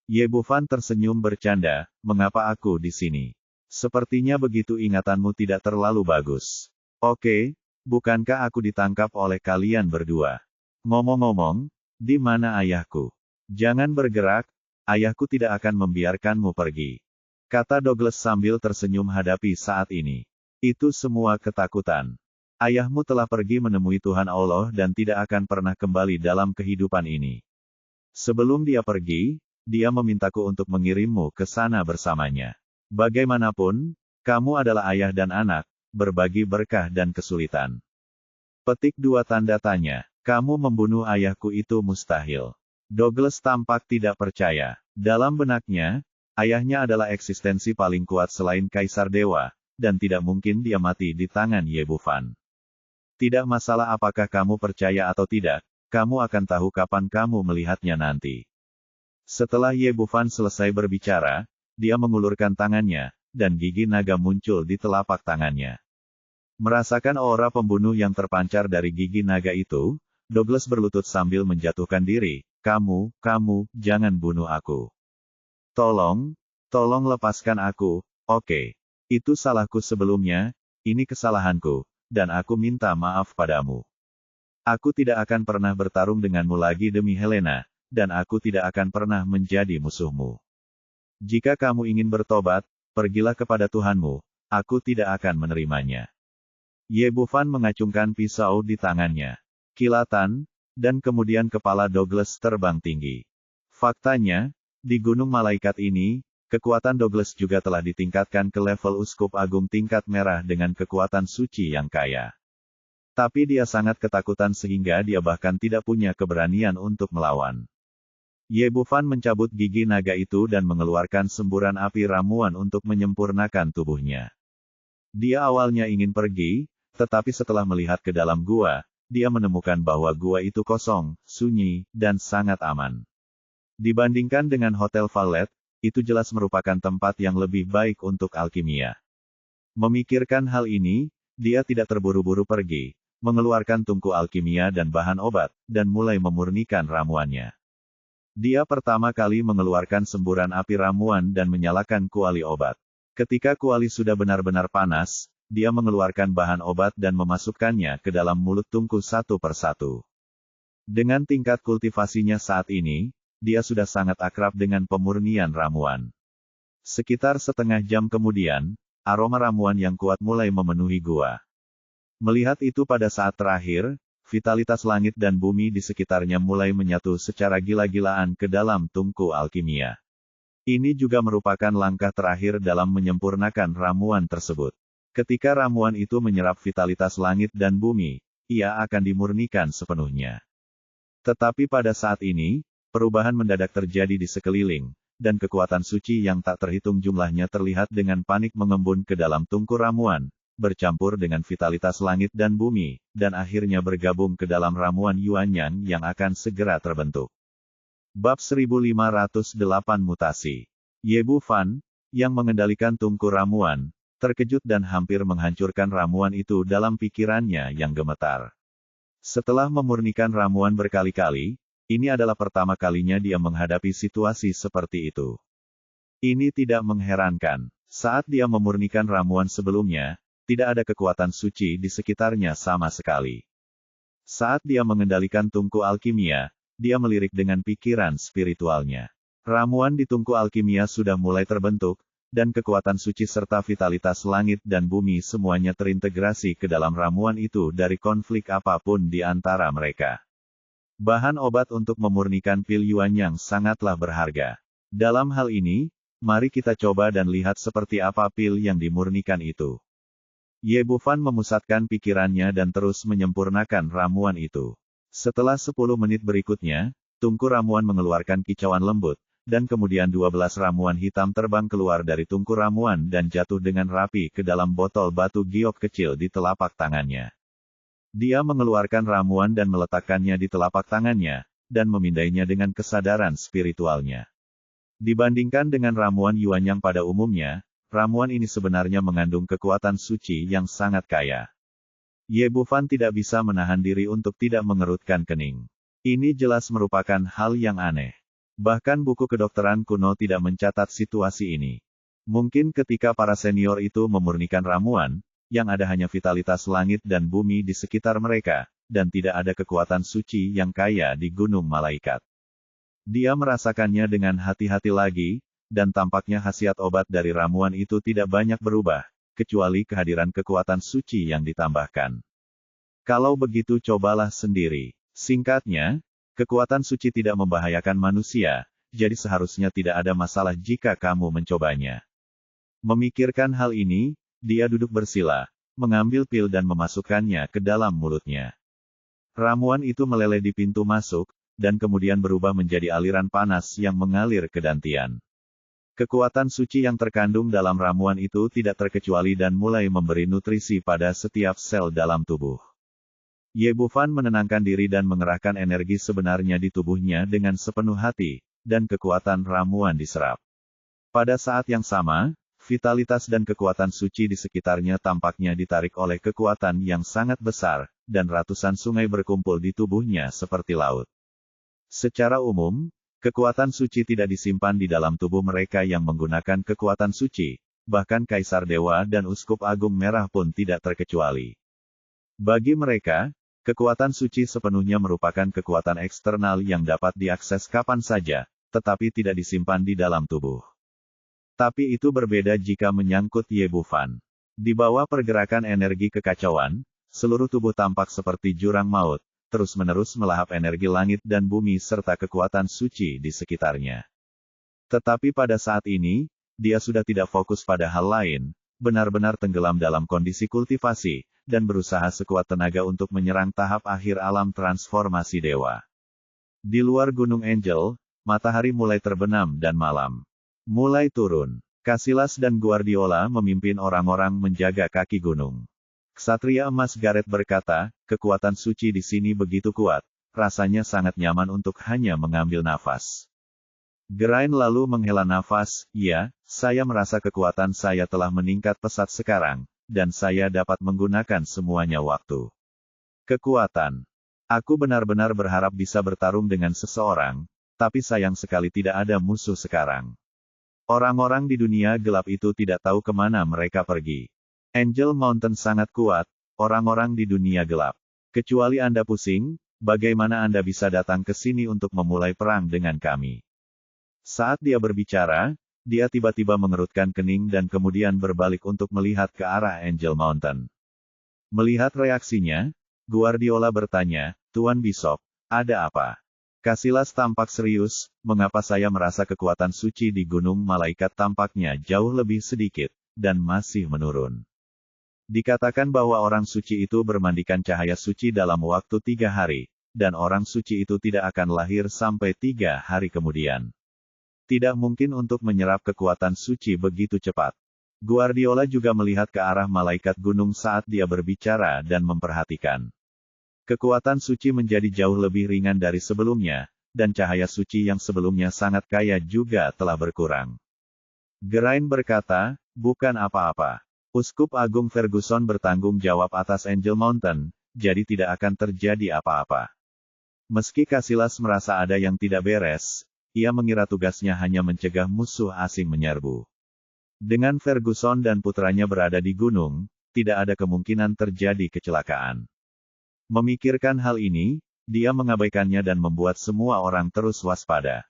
Ye Bufan tersenyum bercanda, mengapa aku di sini? Sepertinya begitu ingatanmu tidak terlalu bagus. Oke, bukankah aku ditangkap oleh kalian berdua? Ngomong-ngomong, di mana ayahku? Jangan bergerak, ayahku tidak akan membiarkanmu pergi. Kata Douglas sambil tersenyum hadapi saat ini. Itu semua ketakutan. Ayahmu telah pergi menemui Tuhan Allah dan tidak akan pernah kembali dalam kehidupan ini. Sebelum dia pergi, dia memintaku untuk mengirimmu ke sana bersamanya. Bagaimanapun, kamu adalah ayah dan anak, berbagi berkah dan kesulitan. Petik 2 tanda tanya. Kamu membunuh ayahku itu mustahil. Douglas tampak tidak percaya. Dalam benaknya, ayahnya adalah eksistensi paling kuat selain Kaisar Dewa, dan tidak mungkin dia mati di tangan Ye Bufan. Tidak masalah apakah kamu percaya atau tidak, kamu akan tahu kapan kamu melihatnya nanti. Setelah Ye Bufan selesai berbicara, dia mengulurkan tangannya, dan gigi naga muncul di telapak tangannya. Merasakan aura pembunuh yang terpancar dari gigi naga itu, Douglas berlutut sambil menjatuhkan diri. Kamu, jangan bunuh aku. Tolong lepaskan aku. Oke. Itu salahku sebelumnya, ini kesalahanku. Dan aku minta maaf padamu. Aku tidak akan pernah bertarung denganmu lagi demi Helena, dan aku tidak akan pernah menjadi musuhmu. Jika kamu ingin bertobat, pergilah kepada Tuhanmu, aku tidak akan menerimanya. Ye Bufan mengacungkan pisau di tangannya. Kilatan, dan kemudian kepala Douglas terbang tinggi. Faktanya, di Gunung Malaikat ini, kekuatan Douglas juga telah ditingkatkan ke level uskup agung tingkat merah dengan kekuatan suci yang kaya. Tapi dia sangat ketakutan sehingga dia bahkan tidak punya keberanian untuk melawan. Ye Bufan mencabut gigi naga itu dan mengeluarkan semburan api ramuan untuk menyempurnakan tubuhnya. Dia awalnya ingin pergi, tetapi setelah melihat ke dalam gua, dia menemukan bahwa gua itu kosong, sunyi, dan sangat aman. Dibandingkan dengan Hotel Valet, itu jelas merupakan tempat yang lebih baik untuk alkimia. Memikirkan hal ini, dia tidak terburu-buru pergi, mengeluarkan tungku alkimia dan bahan obat, dan mulai memurnikan ramuannya. Dia pertama kali mengeluarkan semburan api ramuan dan menyalakan kuali obat. Ketika kuali sudah benar-benar panas, dia mengeluarkan bahan obat dan memasukkannya ke dalam mulut tungku satu persatu. Dengan tingkat kultivasinya saat ini, dia sudah sangat akrab dengan pemurnian ramuan. Sekitar setengah jam kemudian, aroma ramuan yang kuat mulai memenuhi gua. Melihat itu pada saat terakhir, vitalitas langit dan bumi di sekitarnya mulai menyatu secara gila-gilaan ke dalam tungku alkimia. Ini juga merupakan langkah terakhir dalam menyempurnakan ramuan tersebut. Ketika ramuan itu menyerap vitalitas langit dan bumi, ia akan dimurnikan sepenuhnya. Tetapi pada saat ini, perubahan mendadak terjadi di sekeliling, dan kekuatan suci yang tak terhitung jumlahnya terlihat dengan panik mengembun ke dalam tungku ramuan, bercampur dengan vitalitas langit dan bumi, dan akhirnya bergabung ke dalam ramuan Yuanyang yang akan segera terbentuk. Bab 1508 Mutasi. Ye Bufan, yang mengendalikan tungku ramuan, terkejut dan hampir menghancurkan ramuan itu dalam pikirannya yang gemetar. Setelah memurnikan ramuan berkali-kali, ini adalah pertama kalinya dia menghadapi situasi seperti itu. Ini tidak mengherankan. Saat dia memurnikan ramuan sebelumnya, tidak ada kekuatan suci di sekitarnya sama sekali. Saat dia mengendalikan tungku alkimia, dia melirik dengan pikiran spiritualnya. Ramuan di tungku alkimia sudah mulai terbentuk, dan kekuatan suci serta vitalitas langit dan bumi semuanya terintegrasi ke dalam ramuan itu dari konflik apapun di antara mereka. Bahan obat untuk memurnikan pil Yuanyang sangatlah berharga. Dalam hal ini, mari kita coba dan lihat seperti apa pil yang dimurnikan itu. Ye Bufan memusatkan pikirannya dan terus menyempurnakan ramuan itu. Setelah 10 menit berikutnya, tungku ramuan mengeluarkan kicauan lembut, dan kemudian 12 ramuan hitam terbang keluar dari tungku ramuan dan jatuh dengan rapi ke dalam botol batu giok kecil di telapak tangannya. Dia mengeluarkan ramuan dan meletakkannya di telapak tangannya, dan memindainya dengan kesadaran spiritualnya. Dibandingkan dengan ramuan Yuanyang pada umumnya, ramuan ini sebenarnya mengandung kekuatan suci yang sangat kaya. Ye Bufan tidak bisa menahan diri untuk tidak mengerutkan kening. Ini jelas merupakan hal yang aneh. Bahkan buku kedokteran kuno tidak mencatat situasi ini. Mungkin ketika para senior itu memurnikan ramuan, yang ada hanya vitalitas langit dan bumi di sekitar mereka, dan tidak ada kekuatan suci yang kaya di Gunung Malaikat. Dia merasakannya dengan hati-hati lagi, dan tampaknya khasiat obat dari ramuan itu tidak banyak berubah, kecuali kehadiran kekuatan suci yang ditambahkan. Kalau begitu cobalah sendiri. Singkatnya, kekuatan suci tidak membahayakan manusia, jadi seharusnya tidak ada masalah jika kamu mencobanya. Memikirkan hal ini, dia duduk bersila, mengambil pil dan memasukkannya ke dalam mulutnya. Ramuan itu meleleh di pintu masuk, dan kemudian berubah menjadi aliran panas yang mengalir ke dantian. Kekuatan suci yang terkandung dalam ramuan itu tidak terkecuali dan mulai memberi nutrisi pada setiap sel dalam tubuh. Ye Bufan menenangkan diri dan mengerahkan energi sebenarnya di tubuhnya dengan sepenuh hati, dan kekuatan ramuan diserap. Pada saat yang sama, vitalitas dan kekuatan suci di sekitarnya tampaknya ditarik oleh kekuatan yang sangat besar, dan ratusan sungai berkumpul di tubuhnya seperti laut. Secara umum, kekuatan suci tidak disimpan di dalam tubuh mereka yang menggunakan kekuatan suci, bahkan Kaisar Dewa dan Uskup Agung Merah pun tidak terkecuali. Bagi mereka, kekuatan suci sepenuhnya merupakan kekuatan eksternal yang dapat diakses kapan saja, tetapi tidak disimpan di dalam tubuh. Tapi itu berbeda jika menyangkut Ye Bufan. Di bawah pergerakan energi kekacauan, seluruh tubuh tampak seperti jurang maut, terus-menerus melahap energi langit dan bumi serta kekuatan suci di sekitarnya. Tetapi pada saat ini, dia sudah tidak fokus pada hal lain, benar-benar tenggelam dalam kondisi kultivasi, dan berusaha sekuat tenaga untuk menyerang tahap akhir alam transformasi dewa. Di luar Gunung Angel, matahari mulai terbenam dan malam mulai turun. Casillas dan Guardiola memimpin orang-orang menjaga kaki gunung. Ksatria Emas Gareth berkata, kekuatan suci di sini begitu kuat, rasanya sangat nyaman untuk hanya mengambil nafas. Geraint lalu menghela nafas, ya, saya merasa kekuatan saya telah meningkat pesat sekarang, dan saya dapat menggunakan semuanya waktu. Kekuatan. Aku benar-benar berharap bisa bertarung dengan seseorang, tapi sayang sekali tidak ada musuh sekarang. Orang-orang di dunia gelap itu tidak tahu kemana mereka pergi. Angel Mountain sangat kuat, orang-orang di dunia gelap. Kecuali Anda pusing, bagaimana Anda bisa datang ke sini untuk memulai perang dengan kami? Saat dia berbicara, dia tiba-tiba mengerutkan kening dan kemudian berbalik untuk melihat ke arah Angel Mountain. Melihat reaksinya, Guardiola bertanya, Tuan Bishop, ada apa? Casillas tampak serius, mengapa saya merasa kekuatan suci di Gunung Malaikat tampaknya jauh lebih sedikit, dan masih menurun. Dikatakan bahwa orang suci itu bermandikan cahaya suci dalam waktu 3 hari, dan orang suci itu tidak akan lahir sampai 3 hari kemudian. Tidak mungkin untuk menyerap kekuatan suci begitu cepat. Guardiola juga melihat ke arah malaikat gunung saat dia berbicara dan memperhatikan. Kekuatan suci menjadi jauh lebih ringan dari sebelumnya, dan cahaya suci yang sebelumnya sangat kaya juga telah berkurang. Geraint berkata, bukan apa-apa. Uskup Agung Ferguson bertanggung jawab atas Angel Mountain, jadi tidak akan terjadi apa-apa. Meski Casillas merasa ada yang tidak beres, ia mengira tugasnya hanya mencegah musuh asing menyerbu. Dengan Ferguson dan putranya berada di gunung, tidak ada kemungkinan terjadi kecelakaan. Memikirkan hal ini, dia mengabaikannya dan membuat semua orang terus waspada.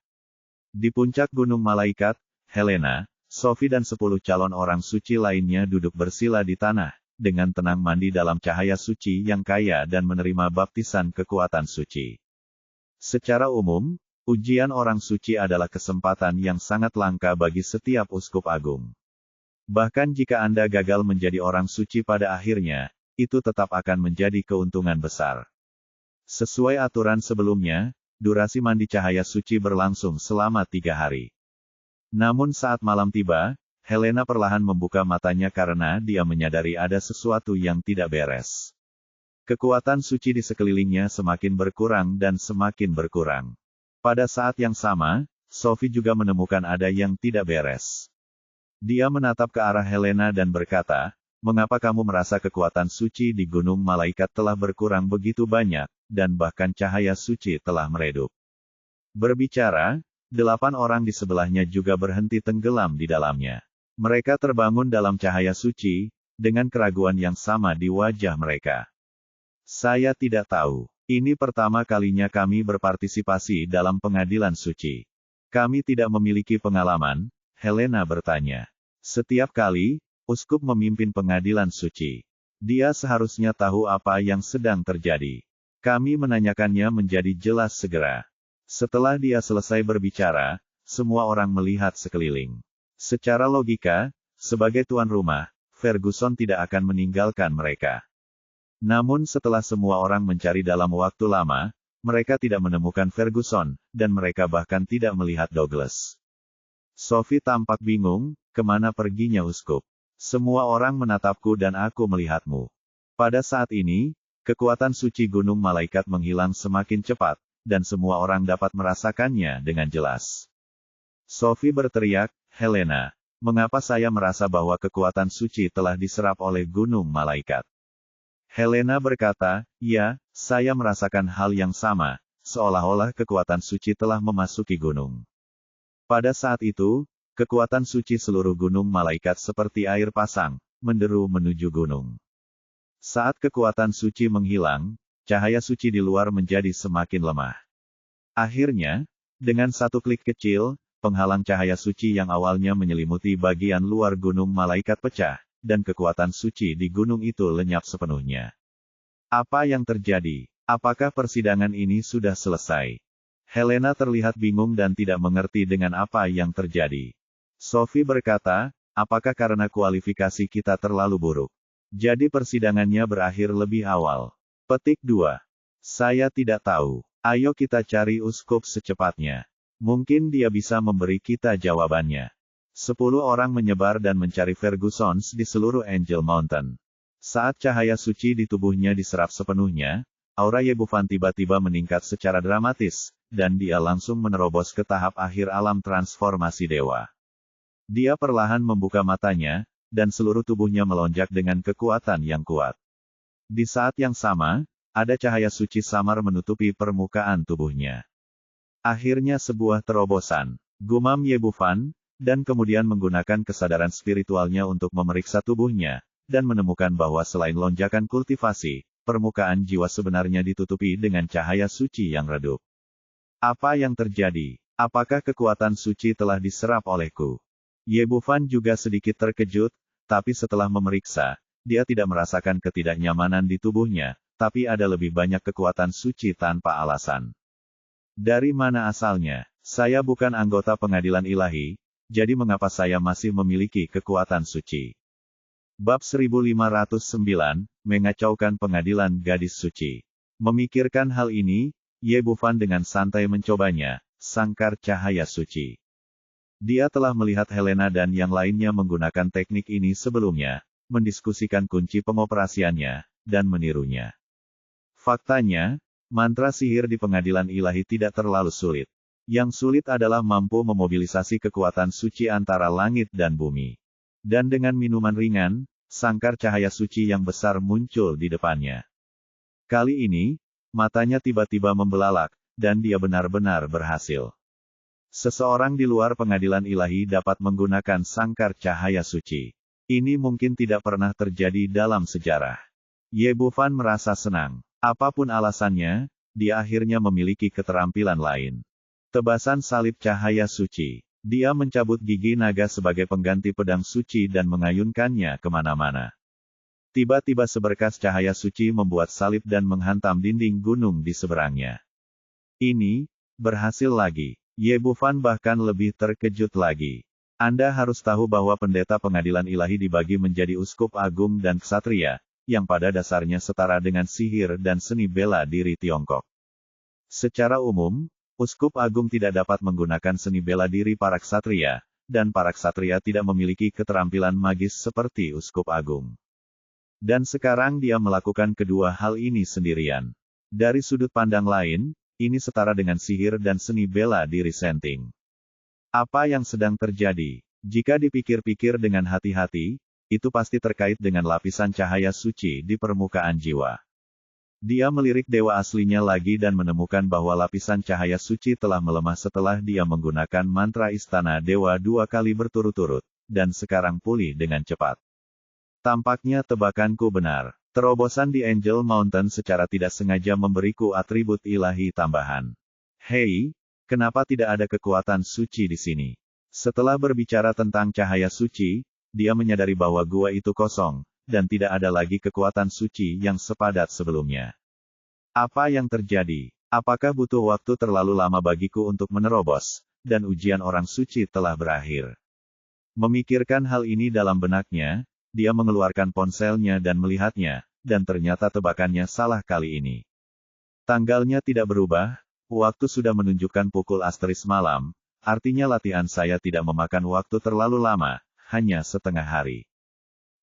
Di puncak Gunung Malaikat, Helena, Sophie dan 10 calon orang suci lainnya duduk bersila di tanah, dengan tenang mandi dalam cahaya suci yang kaya dan menerima baptisan kekuatan suci. Secara umum, ujian orang suci adalah kesempatan yang sangat langka bagi setiap uskup agung. Bahkan jika Anda gagal menjadi orang suci pada akhirnya, itu tetap akan menjadi keuntungan besar. Sesuai aturan sebelumnya, durasi mandi cahaya suci berlangsung selama 3 hari. Namun saat malam tiba, Helena perlahan membuka matanya karena dia menyadari ada sesuatu yang tidak beres. Kekuatan suci di sekelilingnya semakin berkurang dan semakin berkurang. Pada saat yang sama, Sophie juga menemukan ada yang tidak beres. Dia menatap ke arah Helena dan berkata, "Mengapa kamu merasa kekuatan suci di Gunung Malaikat telah berkurang begitu banyak, dan bahkan cahaya suci telah meredup?" Berbicara, 8 orang di sebelahnya juga berhenti tenggelam di dalamnya. Mereka terbangun dalam cahaya suci, dengan keraguan yang sama di wajah mereka. "Saya tidak tahu. Ini pertama kalinya kami berpartisipasi dalam pengadilan suci. Kami tidak memiliki pengalaman," Helena bertanya. "Setiap kali, uskup memimpin pengadilan suci, dia seharusnya tahu apa yang sedang terjadi. Kami menanyakannya menjadi jelas segera." Setelah dia selesai berbicara, semua orang melihat sekeliling. Secara logika, sebagai tuan rumah, Ferguson tidak akan meninggalkan mereka. Namun setelah semua orang mencari dalam waktu lama, mereka tidak menemukan Ferguson, dan mereka bahkan tidak melihat Douglas. Sophie tampak bingung, "Kemana perginya uskup? Semua orang menatapku dan aku melihatmu." Pada saat ini, kekuatan suci Gunung Malaikat menghilang semakin cepat, dan semua orang dapat merasakannya dengan jelas. Sophie berteriak, "Helena, mengapa saya merasa bahwa kekuatan suci telah diserap oleh Gunung Malaikat?" Helena berkata, "Ya, saya merasakan hal yang sama, seolah-olah kekuatan suci telah memasuki gunung." Pada saat itu, kekuatan suci seluruh Gunung Malaikat seperti air pasang, menderu menuju gunung. Saat kekuatan suci menghilang, cahaya suci di luar menjadi semakin lemah. Akhirnya, dengan satu klik kecil, penghalang cahaya suci yang awalnya menyelimuti bagian luar Gunung Malaikat pecah, dan kekuatan suci di gunung itu lenyap sepenuhnya. Apa yang terjadi? Apakah persidangan ini sudah selesai? Helena terlihat bingung dan tidak mengerti dengan apa yang terjadi. Sophie berkata, "Apakah karena kualifikasi kita terlalu buruk? Jadi persidangannya berakhir lebih awal?" Petik 2. "Saya tidak tahu. Ayo kita cari uskup secepatnya. Mungkin dia bisa memberi kita jawabannya." 10 orang menyebar dan mencari Ferguson di seluruh Angel Mountain. Saat cahaya suci di tubuhnya diserap sepenuhnya, aura Yebufan tiba-tiba meningkat secara dramatis, dan dia langsung menerobos ke tahap akhir alam transformasi dewa. Dia perlahan membuka matanya, dan seluruh tubuhnya melonjak dengan kekuatan yang kuat. Di saat yang sama, ada cahaya suci samar menutupi permukaan tubuhnya. "Akhirnya sebuah terobosan," gumam Yebufan, dan kemudian menggunakan kesadaran spiritualnya untuk memeriksa tubuhnya, dan menemukan bahwa selain lonjakan kultivasi, permukaan jiwa sebenarnya ditutupi dengan cahaya suci yang redup. "Apa yang terjadi? Apakah kekuatan suci telah diserap olehku?" Yebufan juga sedikit terkejut, tapi setelah memeriksa, dia tidak merasakan ketidaknyamanan di tubuhnya, tapi ada lebih banyak kekuatan suci tanpa alasan. "Dari mana asalnya? Saya bukan anggota pengadilan ilahi, jadi mengapa saya masih memiliki kekuatan suci?" Bab 1509, Mengacaukan Pengadilan Gadis Suci. Memikirkan hal ini, Yebufan dengan santai mencobanya, sangkar cahaya suci. Dia telah melihat Helena dan yang lainnya menggunakan teknik ini sebelumnya, mendiskusikan kunci pengoperasiannya, dan menirunya. Faktanya, mantra sihir di pengadilan ilahi tidak terlalu sulit. Yang sulit adalah mampu memobilisasi kekuatan suci antara langit dan bumi. Dan dengan minuman ringan, sangkar cahaya suci yang besar muncul di depannya. Kali ini, matanya tiba-tiba membelalak, dan dia benar-benar berhasil. Seseorang di luar pengadilan ilahi dapat menggunakan sangkar cahaya suci. Ini mungkin tidak pernah terjadi dalam sejarah. Yebufan merasa senang. Apapun alasannya, dia akhirnya memiliki keterampilan lain. Tebasan salib cahaya suci. Dia mencabut gigi naga sebagai pengganti pedang suci dan mengayunkannya kemana-mana. Tiba-tiba seberkas cahaya suci membuat salib dan menghantam dinding gunung di seberangnya. Ini, berhasil lagi. Yebufan bahkan lebih terkejut lagi. Anda harus tahu bahwa pendeta pengadilan ilahi dibagi menjadi uskup agung dan ksatria, yang pada dasarnya setara dengan sihir dan seni bela diri Tiongkok. Secara umum, Uskup Agung tidak dapat menggunakan seni bela diri para ksatria, dan para ksatria tidak memiliki keterampilan magis seperti Uskup Agung. Dan sekarang dia melakukan kedua hal ini sendirian. Dari sudut pandang lain, ini setara dengan sihir dan seni bela diri Senting. Apa yang sedang terjadi? Jika dipikir-pikir dengan hati-hati, itu pasti terkait dengan lapisan cahaya suci di permukaan jiwa. Dia melirik dewa aslinya lagi dan menemukan bahwa lapisan cahaya suci telah melemah setelah dia menggunakan mantra istana dewa 2 kali berturut-turut, dan sekarang pulih dengan cepat. Tampaknya tebakanku benar. Terobosan di Angel Mountain secara tidak sengaja memberiku atribut ilahi tambahan. Hei, kenapa tidak ada kekuatan suci di sini? Setelah berbicara tentang cahaya suci, dia menyadari bahwa gua itu kosong, dan tidak ada lagi kekuatan suci yang sepadat sebelumnya. Apa yang terjadi? Apakah butuh waktu terlalu lama bagiku untuk menerobos, dan ujian orang suci telah berakhir? Memikirkan hal ini dalam benaknya, dia mengeluarkan ponselnya dan melihatnya, dan ternyata tebakannya salah kali ini. Tanggalnya tidak berubah, waktu sudah menunjukkan pukul asteris malam, artinya latihan saya tidak memakan waktu terlalu lama, hanya setengah hari.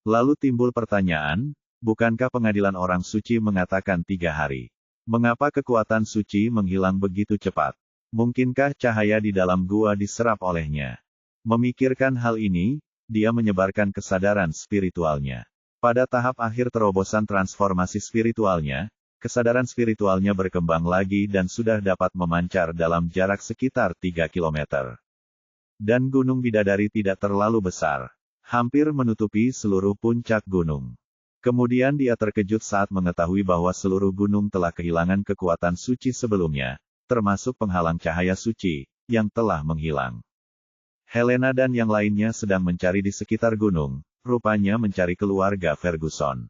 Lalu timbul pertanyaan, bukankah pengadilan orang suci mengatakan 3 hari? Mengapa kekuatan suci menghilang begitu cepat? Mungkinkah cahaya di dalam gua diserap olehnya? Memikirkan hal ini, dia menyebarkan kesadaran spiritualnya. Pada tahap akhir terobosan transformasi spiritualnya, kesadaran spiritualnya berkembang lagi dan sudah dapat memancar dalam jarak sekitar 3 km. Dan Gunung Bidadari tidak terlalu besar, hampir menutupi seluruh puncak gunung. Kemudian dia terkejut saat mengetahui bahwa seluruh gunung telah kehilangan kekuatan suci sebelumnya, termasuk penghalang cahaya suci, yang telah menghilang. Helena dan yang lainnya sedang mencari di sekitar gunung, rupanya mencari keluarga Ferguson.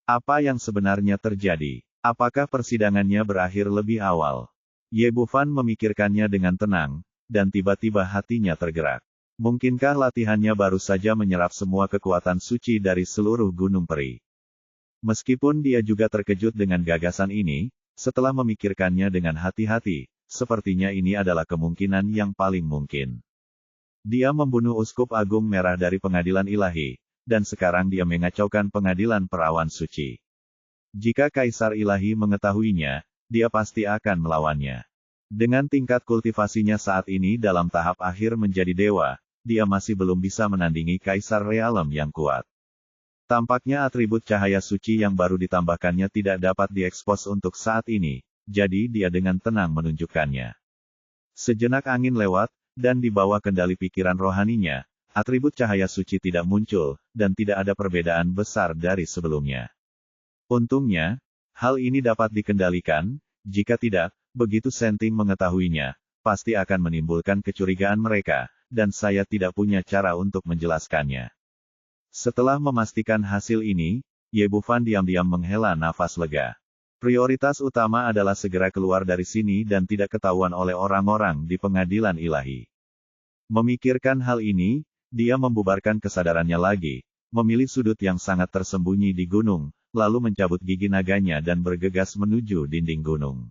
Apa yang sebenarnya terjadi? Apakah persidangannya berakhir lebih awal? Ye Bufan memikirkannya dengan tenang, dan tiba-tiba hatinya tergerak. Mungkinkah latihannya baru saja menyerap semua kekuatan suci dari seluruh gunung peri? Meskipun dia juga terkejut dengan gagasan ini, setelah memikirkannya dengan hati-hati, sepertinya ini adalah kemungkinan yang paling mungkin. Dia membunuh Uskup Agung Merah dari pengadilan ilahi, dan sekarang dia mengacaukan pengadilan perawan suci. Jika Kaisar Ilahi mengetahuinya, dia pasti akan melawannya. Dengan tingkat kultivasinya saat ini dalam tahap akhir menjadi dewa, dia masih belum bisa menandingi Kaisar Realem yang kuat. Tampaknya atribut cahaya suci yang baru ditambahkannya tidak dapat diekspos untuk saat ini, jadi dia dengan tenang menunjukkannya. Sejenak angin lewat, dan di bawah kendali pikiran rohaninya, atribut cahaya suci tidak muncul, dan tidak ada perbedaan besar dari sebelumnya. Untungnya, hal ini dapat dikendalikan, jika tidak, begitu Senting mengetahuinya, pasti akan menimbulkan kecurigaan mereka, dan saya tidak punya cara untuk menjelaskannya. Setelah memastikan hasil ini, Ye Bufan diam-diam menghela nafas lega. Prioritas utama adalah segera keluar dari sini dan tidak ketahuan oleh orang-orang di pengadilan ilahi. Memikirkan hal ini, dia membubarkan kesadarannya lagi, memilih sudut yang sangat tersembunyi di gunung, lalu mencabut gigi naganya dan bergegas menuju dinding gunung.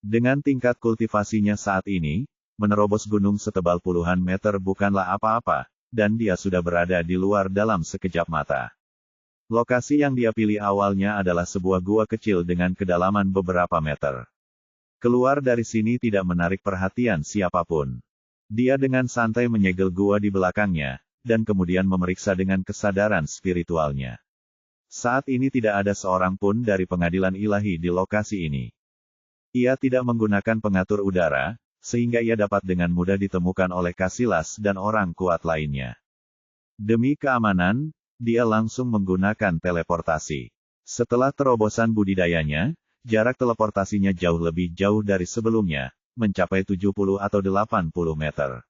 Dengan tingkat kultivasinya saat ini, menerobos gunung setebal puluhan meter bukanlah apa-apa, dan dia sudah berada di luar dalam sekejap mata. Lokasi yang dia pilih awalnya adalah sebuah gua kecil dengan kedalaman beberapa meter. Keluar dari sini tidak menarik perhatian siapapun. Dia dengan santai menyegel gua di belakangnya, dan kemudian memeriksa dengan kesadaran spiritualnya. Saat ini tidak ada seorang pun dari pengadilan ilahi di lokasi ini. Ia tidak menggunakan pengatur udara, sehingga ia dapat dengan mudah ditemukan oleh Casillas dan orang kuat lainnya. Demi keamanan, dia langsung menggunakan teleportasi. Setelah terobosan budidayanya, jarak teleportasinya jauh lebih jauh dari sebelumnya, mencapai 70 atau 80 meter.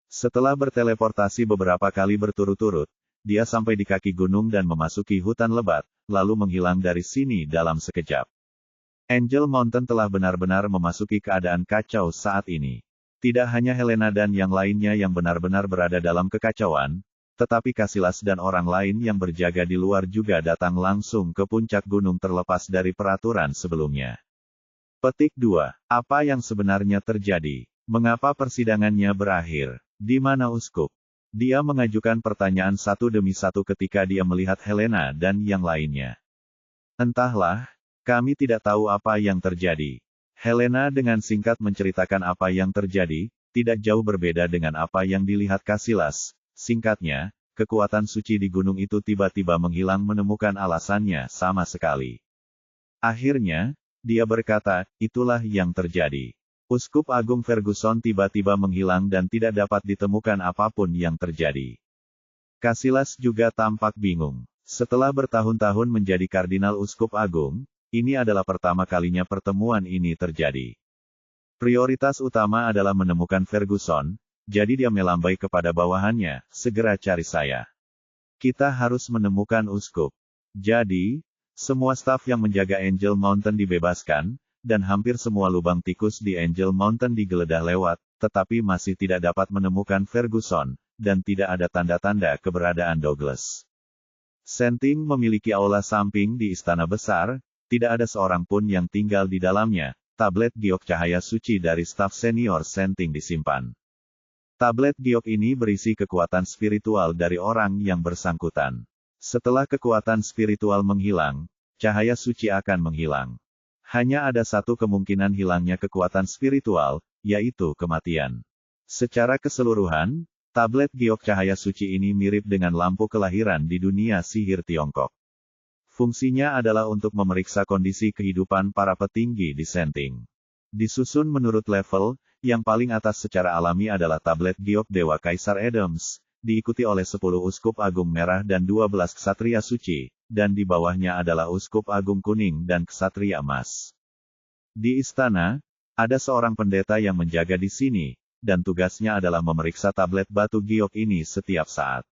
Setelah berteleportasi beberapa kali berturut-turut, dia sampai di kaki gunung dan memasuki hutan lebat, lalu menghilang dari sini dalam sekejap. Angel Mountain telah benar-benar memasuki keadaan kacau saat ini. Tidak hanya Helena dan yang lainnya yang benar-benar berada dalam kekacauan, tetapi Casillas dan orang lain yang berjaga di luar juga datang langsung ke puncak gunung terlepas dari peraturan sebelumnya. Petik 2. Apa yang sebenarnya terjadi? Mengapa persidangannya berakhir? Di mana uskup? Dia mengajukan pertanyaan satu demi satu ketika dia melihat Helena dan yang lainnya. Entahlah, kami tidak tahu apa yang terjadi. Helena dengan singkat menceritakan apa yang terjadi, tidak jauh berbeda dengan apa yang dilihat Casillas. Singkatnya, kekuatan suci di gunung itu tiba-tiba menghilang, menemukan alasannya sama sekali. Akhirnya, dia berkata, itulah yang terjadi. Uskup Agung Ferguson tiba-tiba menghilang dan tidak dapat ditemukan apapun yang terjadi. Casillas juga tampak bingung. Setelah bertahun-tahun menjadi kardinal uskup agung, ini adalah pertama kalinya pertemuan ini terjadi. Prioritas utama adalah menemukan Ferguson, jadi dia melambai kepada bawahannya, segera cari saya. Kita harus menemukan uskup. Jadi, semua staf yang menjaga Angel Mountain dibebaskan, dan hampir semua lubang tikus di Angel Mountain digeledah lewat, tetapi masih tidak dapat menemukan Ferguson, dan tidak ada tanda-tanda keberadaan Douglas. Senting memiliki aula samping di istana besar, tidak ada seorang pun yang tinggal di dalamnya. Tablet giok cahaya suci dari staf senior Senting disimpan. Tablet giok ini berisi kekuatan spiritual dari orang yang bersangkutan. Setelah kekuatan spiritual menghilang, cahaya suci akan menghilang. Hanya ada satu kemungkinan hilangnya kekuatan spiritual, yaitu kematian. Secara keseluruhan, tablet giok cahaya suci ini mirip dengan lampu kelahiran di dunia sihir Tiongkok. Fungsinya adalah untuk memeriksa kondisi kehidupan para petinggi di Senting. Disusun menurut level, yang paling atas secara alami adalah tablet giok Dewa Kaisar Adams, diikuti oleh 10 uskup agung merah dan 12 ksatria suci, dan di bawahnya adalah uskup agung kuning dan ksatria emas. Di istana, ada seorang pendeta yang menjaga di sini, dan tugasnya adalah memeriksa tablet batu giok ini setiap saat.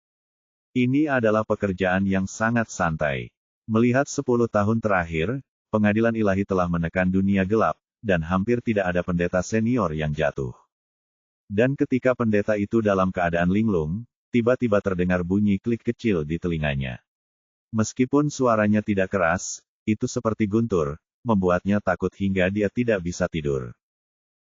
Ini adalah pekerjaan yang sangat santai. Melihat 10 tahun terakhir, pengadilan ilahi telah menekan dunia gelap, dan hampir tidak ada pendeta senior yang jatuh. Dan ketika pendeta itu dalam keadaan linglung, tiba-tiba terdengar bunyi klik kecil di telinganya. Meskipun suaranya tidak keras, itu seperti guntur, membuatnya takut hingga dia tidak bisa tidur.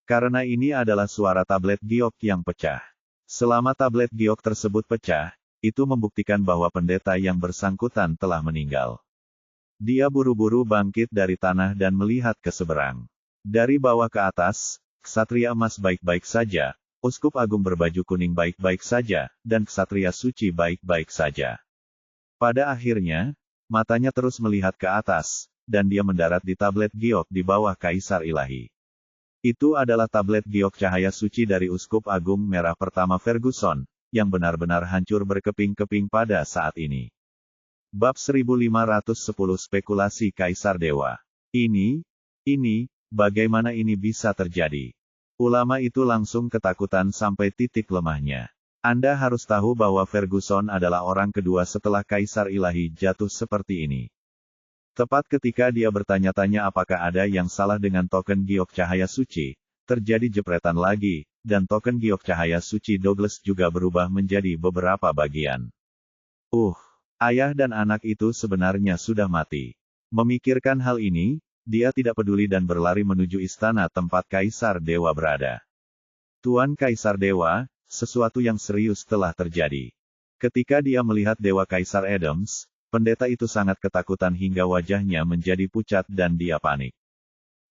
Karena ini adalah suara tablet giok yang pecah. Selama tablet giok tersebut pecah, itu membuktikan bahwa pendeta yang bersangkutan telah meninggal. Dia buru-buru bangkit dari tanah dan melihat ke seberang. Dari bawah ke atas, ksatria emas baik-baik saja, uskup agung berbaju kuning baik-baik saja, dan ksatria suci baik-baik saja. Pada akhirnya, matanya terus melihat ke atas, dan dia mendarat di tablet giok di bawah Kaisar Ilahi. Itu adalah tablet giok cahaya suci dari uskup agung merah pertama Ferguson, yang benar-benar hancur berkeping-keping pada saat ini. Bab 1510 Spekulasi Kaisar Dewa. Ini, bagaimana ini bisa terjadi? Ulama itu langsung ketakutan sampai titik lemahnya. Anda harus tahu bahwa Ferguson adalah orang kedua setelah Kaisar Ilahi jatuh seperti ini. Tepat ketika dia bertanya-tanya apakah ada yang salah dengan token giok cahaya suci, terjadi jepretan lagi, dan token giok cahaya suci Douglas juga berubah menjadi beberapa bagian. Ayah dan anak itu sebenarnya sudah mati. Memikirkan hal ini, dia tidak peduli dan berlari menuju istana tempat Kaisar Dewa berada. Tuan Kaisar Dewa, sesuatu yang serius telah terjadi. Ketika dia melihat Dewa Kaisar Adams, pendeta itu sangat ketakutan hingga wajahnya menjadi pucat dan dia panik.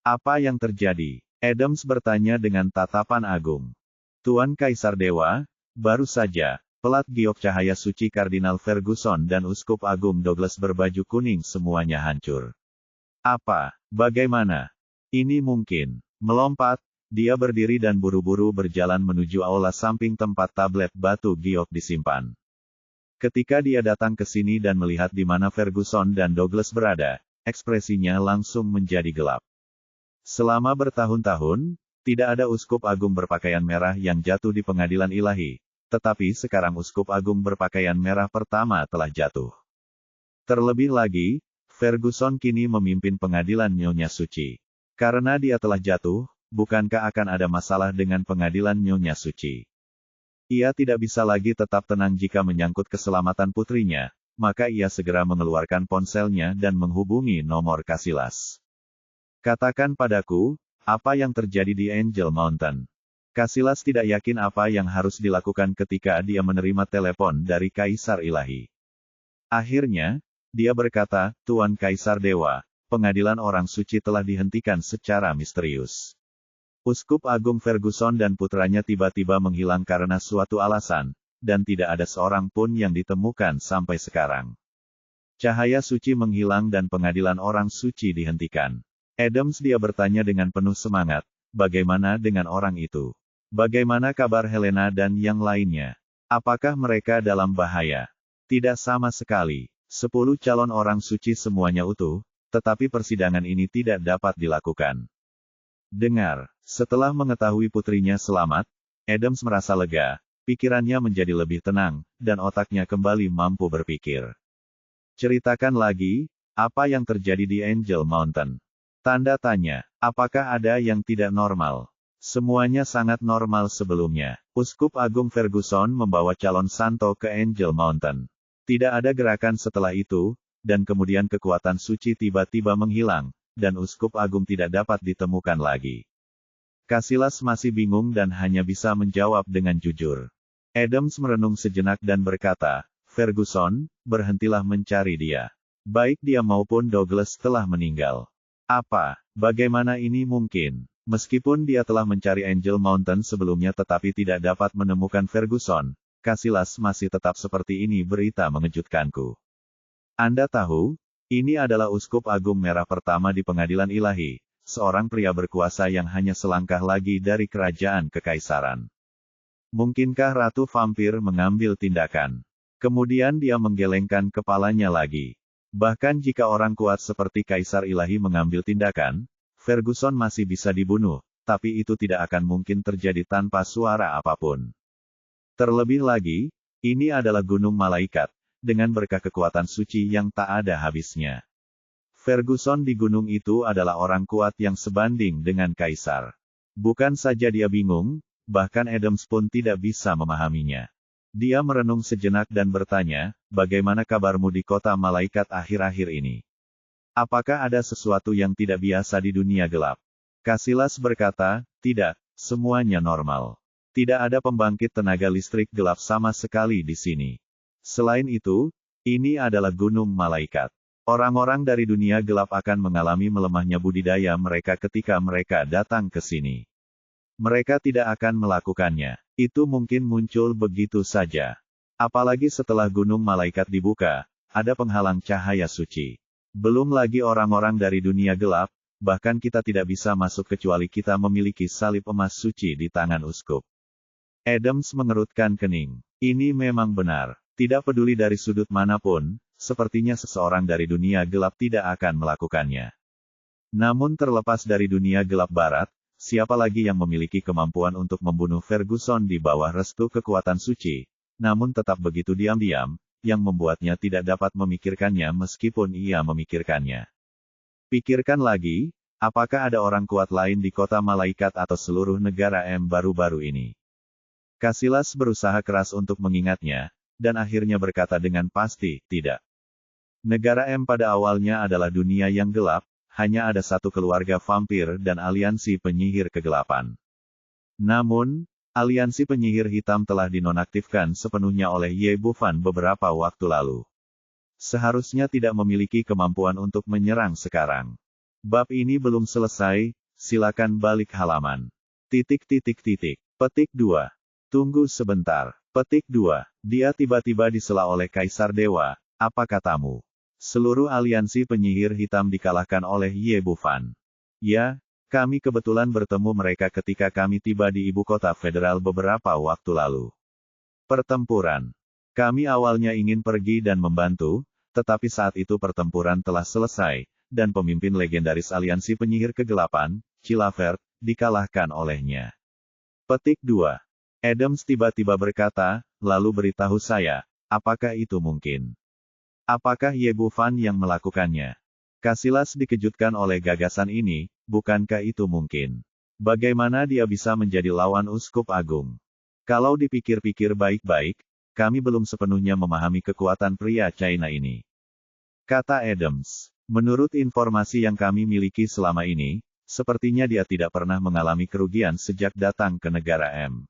Apa yang terjadi? Adams bertanya dengan tatapan agung. Tuan Kaisar Dewa, baru saja, pelat giok cahaya suci Kardinal Ferguson dan Uskup Agung Douglas berbaju kuning semuanya hancur. Apa? Bagaimana? Ini mungkin. Melompat, dia berdiri dan buru-buru berjalan menuju aula samping tempat tablet batu giok disimpan. Ketika dia datang ke sini dan melihat di mana Ferguson dan Douglas berada, ekspresinya langsung menjadi gelap. Selama bertahun-tahun, tidak ada uskup agung berpakaian merah yang jatuh di pengadilan ilahi, tetapi sekarang uskup agung berpakaian merah pertama telah jatuh. Terlebih lagi, Ferguson kini memimpin pengadilan Nyonya Suci. Karena dia telah jatuh, bukankah akan ada masalah dengan pengadilan Nyonya Suci? Ia tidak bisa lagi tetap tenang jika menyangkut keselamatan putrinya, maka ia segera mengeluarkan ponselnya dan menghubungi nomor Casillas. Katakan padaku, apa yang terjadi di Angel Mountain? Casillas tidak yakin apa yang harus dilakukan ketika dia menerima telepon dari Kaisar Ilahi. Akhirnya, dia berkata, Tuan Kaisar Dewa, pengadilan orang suci telah dihentikan secara misterius. Uskup Agung Ferguson dan putranya tiba-tiba menghilang karena suatu alasan, dan tidak ada seorang pun yang ditemukan sampai sekarang. Cahaya suci menghilang dan pengadilan orang suci dihentikan. Adams dia bertanya dengan penuh semangat, bagaimana dengan orang itu? Bagaimana kabar Helena dan yang lainnya? Apakah mereka dalam bahaya? Tidak sama sekali. 10 calon orang suci semuanya utuh, tetapi persidangan ini tidak dapat dilakukan. Dengar, setelah mengetahui putrinya selamat, Adams merasa lega, pikirannya menjadi lebih tenang, dan otaknya kembali mampu berpikir. Ceritakan lagi, apa yang terjadi di Angel Mountain? Tanda tanya, apakah ada yang tidak normal? Semuanya sangat normal sebelumnya. Uskup Agung Ferguson membawa calon santo ke Angel Mountain. Tidak ada gerakan setelah itu, dan kemudian kekuatan suci tiba-tiba menghilang, dan Uskup Agung tidak dapat ditemukan lagi. Casillas masih bingung dan hanya bisa menjawab dengan jujur. Adams merenung sejenak dan berkata, Ferguson, berhentilah mencari dia. Baik dia maupun Douglas telah meninggal. Apa? Bagaimana ini mungkin? Meskipun dia telah mencari Angel Mountain sebelumnya tetapi tidak dapat menemukan Ferguson, Casillas masih tetap seperti ini. Berita mengejutkanku. Anda tahu, ini adalah Uskup Agung Merah pertama di Pengadilan Ilahi, seorang pria berkuasa yang hanya selangkah lagi dari kerajaan kekaisaran. Mungkinkah Ratu Vampir mengambil tindakan? Kemudian dia menggelengkan kepalanya lagi. Bahkan jika orang kuat seperti Kaisar Ilahi mengambil tindakan, Ferguson masih bisa dibunuh, tapi itu tidak akan mungkin terjadi tanpa suara apapun. Terlebih lagi, ini adalah Gunung Malaikat, dengan berkah kekuatan suci yang tak ada habisnya. Ferguson di gunung itu adalah orang kuat yang sebanding dengan Kaisar. Bukan saja dia bingung, bahkan Adams pun tidak bisa memahaminya. Dia merenung sejenak dan bertanya, bagaimana kabarmu di kota malaikat akhir-akhir ini? Apakah ada sesuatu yang tidak biasa di dunia gelap? Casillas berkata, tidak, semuanya normal. Tidak ada pembangkit tenaga listrik gelap sama sekali di sini. Selain itu, ini adalah gunung malaikat. Orang-orang dari dunia gelap akan mengalami melemahnya budidaya mereka ketika mereka datang ke sini. Mereka tidak akan melakukannya. Itu mungkin muncul begitu saja. Apalagi setelah gunung malaikat dibuka, ada penghalang cahaya suci. Belum lagi orang-orang dari dunia gelap, bahkan kita tidak bisa masuk kecuali kita memiliki salib emas suci di tangan uskup. Adams mengerutkan kening. Ini memang benar. Tidak peduli dari sudut manapun, sepertinya seseorang dari dunia gelap tidak akan melakukannya. Namun terlepas dari dunia gelap barat, siapa lagi yang memiliki kemampuan untuk membunuh Ferguson di bawah restu kekuatan suci, namun tetap begitu diam-diam, yang membuatnya tidak dapat memikirkannya meskipun ia memikirkannya. Pikirkan lagi, apakah ada orang kuat lain di kota malaikat atau seluruh negara M baru-baru ini? Casillas berusaha keras untuk mengingatnya, dan akhirnya berkata dengan pasti, tidak. Negara M pada awalnya adalah dunia yang gelap, hanya ada satu keluarga vampir dan aliansi penyihir kegelapan. Namun, aliansi penyihir hitam telah dinonaktifkan sepenuhnya oleh Ye Bufan beberapa waktu lalu. Seharusnya tidak memiliki kemampuan untuk menyerang sekarang. Bab ini belum selesai, silakan balik halaman. Petik 2. Tunggu sebentar. Petik 2. Dia tiba-tiba disela oleh Kaisar Dewa, apa katamu? Seluruh aliansi penyihir hitam dikalahkan oleh Ye Bufan. Ya, kami kebetulan bertemu mereka ketika kami tiba di ibu kota federal beberapa waktu lalu. Pertempuran. Kami awalnya ingin pergi dan membantu, tetapi saat itu pertempuran telah selesai, dan pemimpin legendaris aliansi penyihir kegelapan, Chilavert, dikalahkan olehnya. Petik 2. Adams tiba-tiba berkata, lalu beritahu saya, apakah itu mungkin? Apakah Ye Bufan yang melakukannya? Casillas dikejutkan oleh gagasan ini, bukankah itu mungkin? Bagaimana dia bisa menjadi lawan Uskup Agung? Kalau dipikir-pikir baik-baik, kami belum sepenuhnya memahami kekuatan pria China ini. Kata Adams. Menurut informasi yang kami miliki selama ini, sepertinya dia tidak pernah mengalami kerugian sejak datang ke negara M.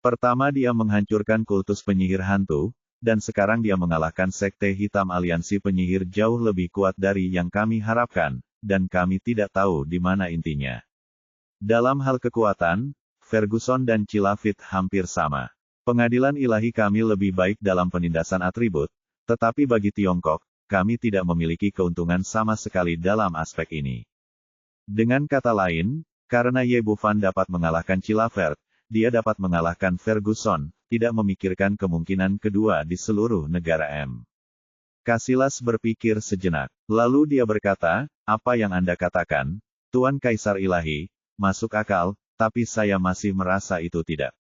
Pertama dia menghancurkan kultus penyihir hantu, dan sekarang dia mengalahkan sekte hitam aliansi penyihir jauh lebih kuat dari yang kami harapkan, dan kami tidak tahu di mana intinya. Dalam hal kekuatan, Ferguson dan Cilafit hampir sama. Pengadilan ilahi kami lebih baik dalam penindasan atribut, tetapi bagi Tiongkok, kami tidak memiliki keuntungan sama sekali dalam aspek ini. Dengan kata lain, karena Ye Bufan dapat mengalahkan Cilafert, dia dapat mengalahkan Ferguson, tidak memikirkan kemungkinan kedua di seluruh negara M. Casillas berpikir sejenak. Lalu dia berkata, apa yang Anda katakan, Tuan Kaisar Ilahi, masuk akal, tapi saya masih merasa itu tidak.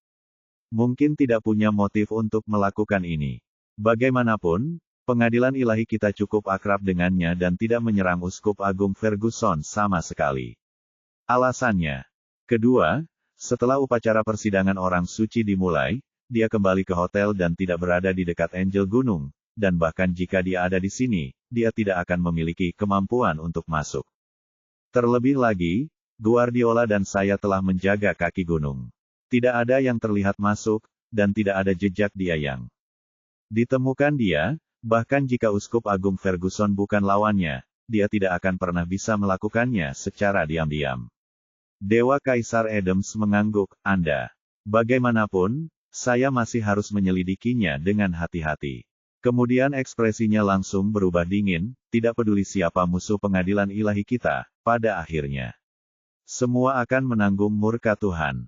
Mungkin tidak punya motif untuk melakukan ini. Bagaimanapun, pengadilan ilahi kita cukup akrab dengannya dan tidak menyerang Uskup Agung Ferguson sama sekali. Alasannya. Kedua, setelah upacara persidangan orang suci dimulai, dia kembali ke hotel dan tidak berada di dekat Angel Gunung, dan bahkan jika dia ada di sini, dia tidak akan memiliki kemampuan untuk masuk. Terlebih lagi, Guardiola dan saya telah menjaga kaki gunung. Tidak ada yang terlihat masuk, dan tidak ada jejak dia yang ditemukan dia. Bahkan jika Uskup Agung Ferguson bukan lawannya, dia tidak akan pernah bisa melakukannya secara diam-diam. Dewa Kaisar Adams mengangguk, Anda. Bagaimanapun, saya masih harus menyelidikinya dengan hati-hati. Kemudian ekspresinya langsung berubah dingin, tidak peduli siapa musuh pengadilan ilahi kita, pada akhirnya. Semua akan menanggung murka Tuhan.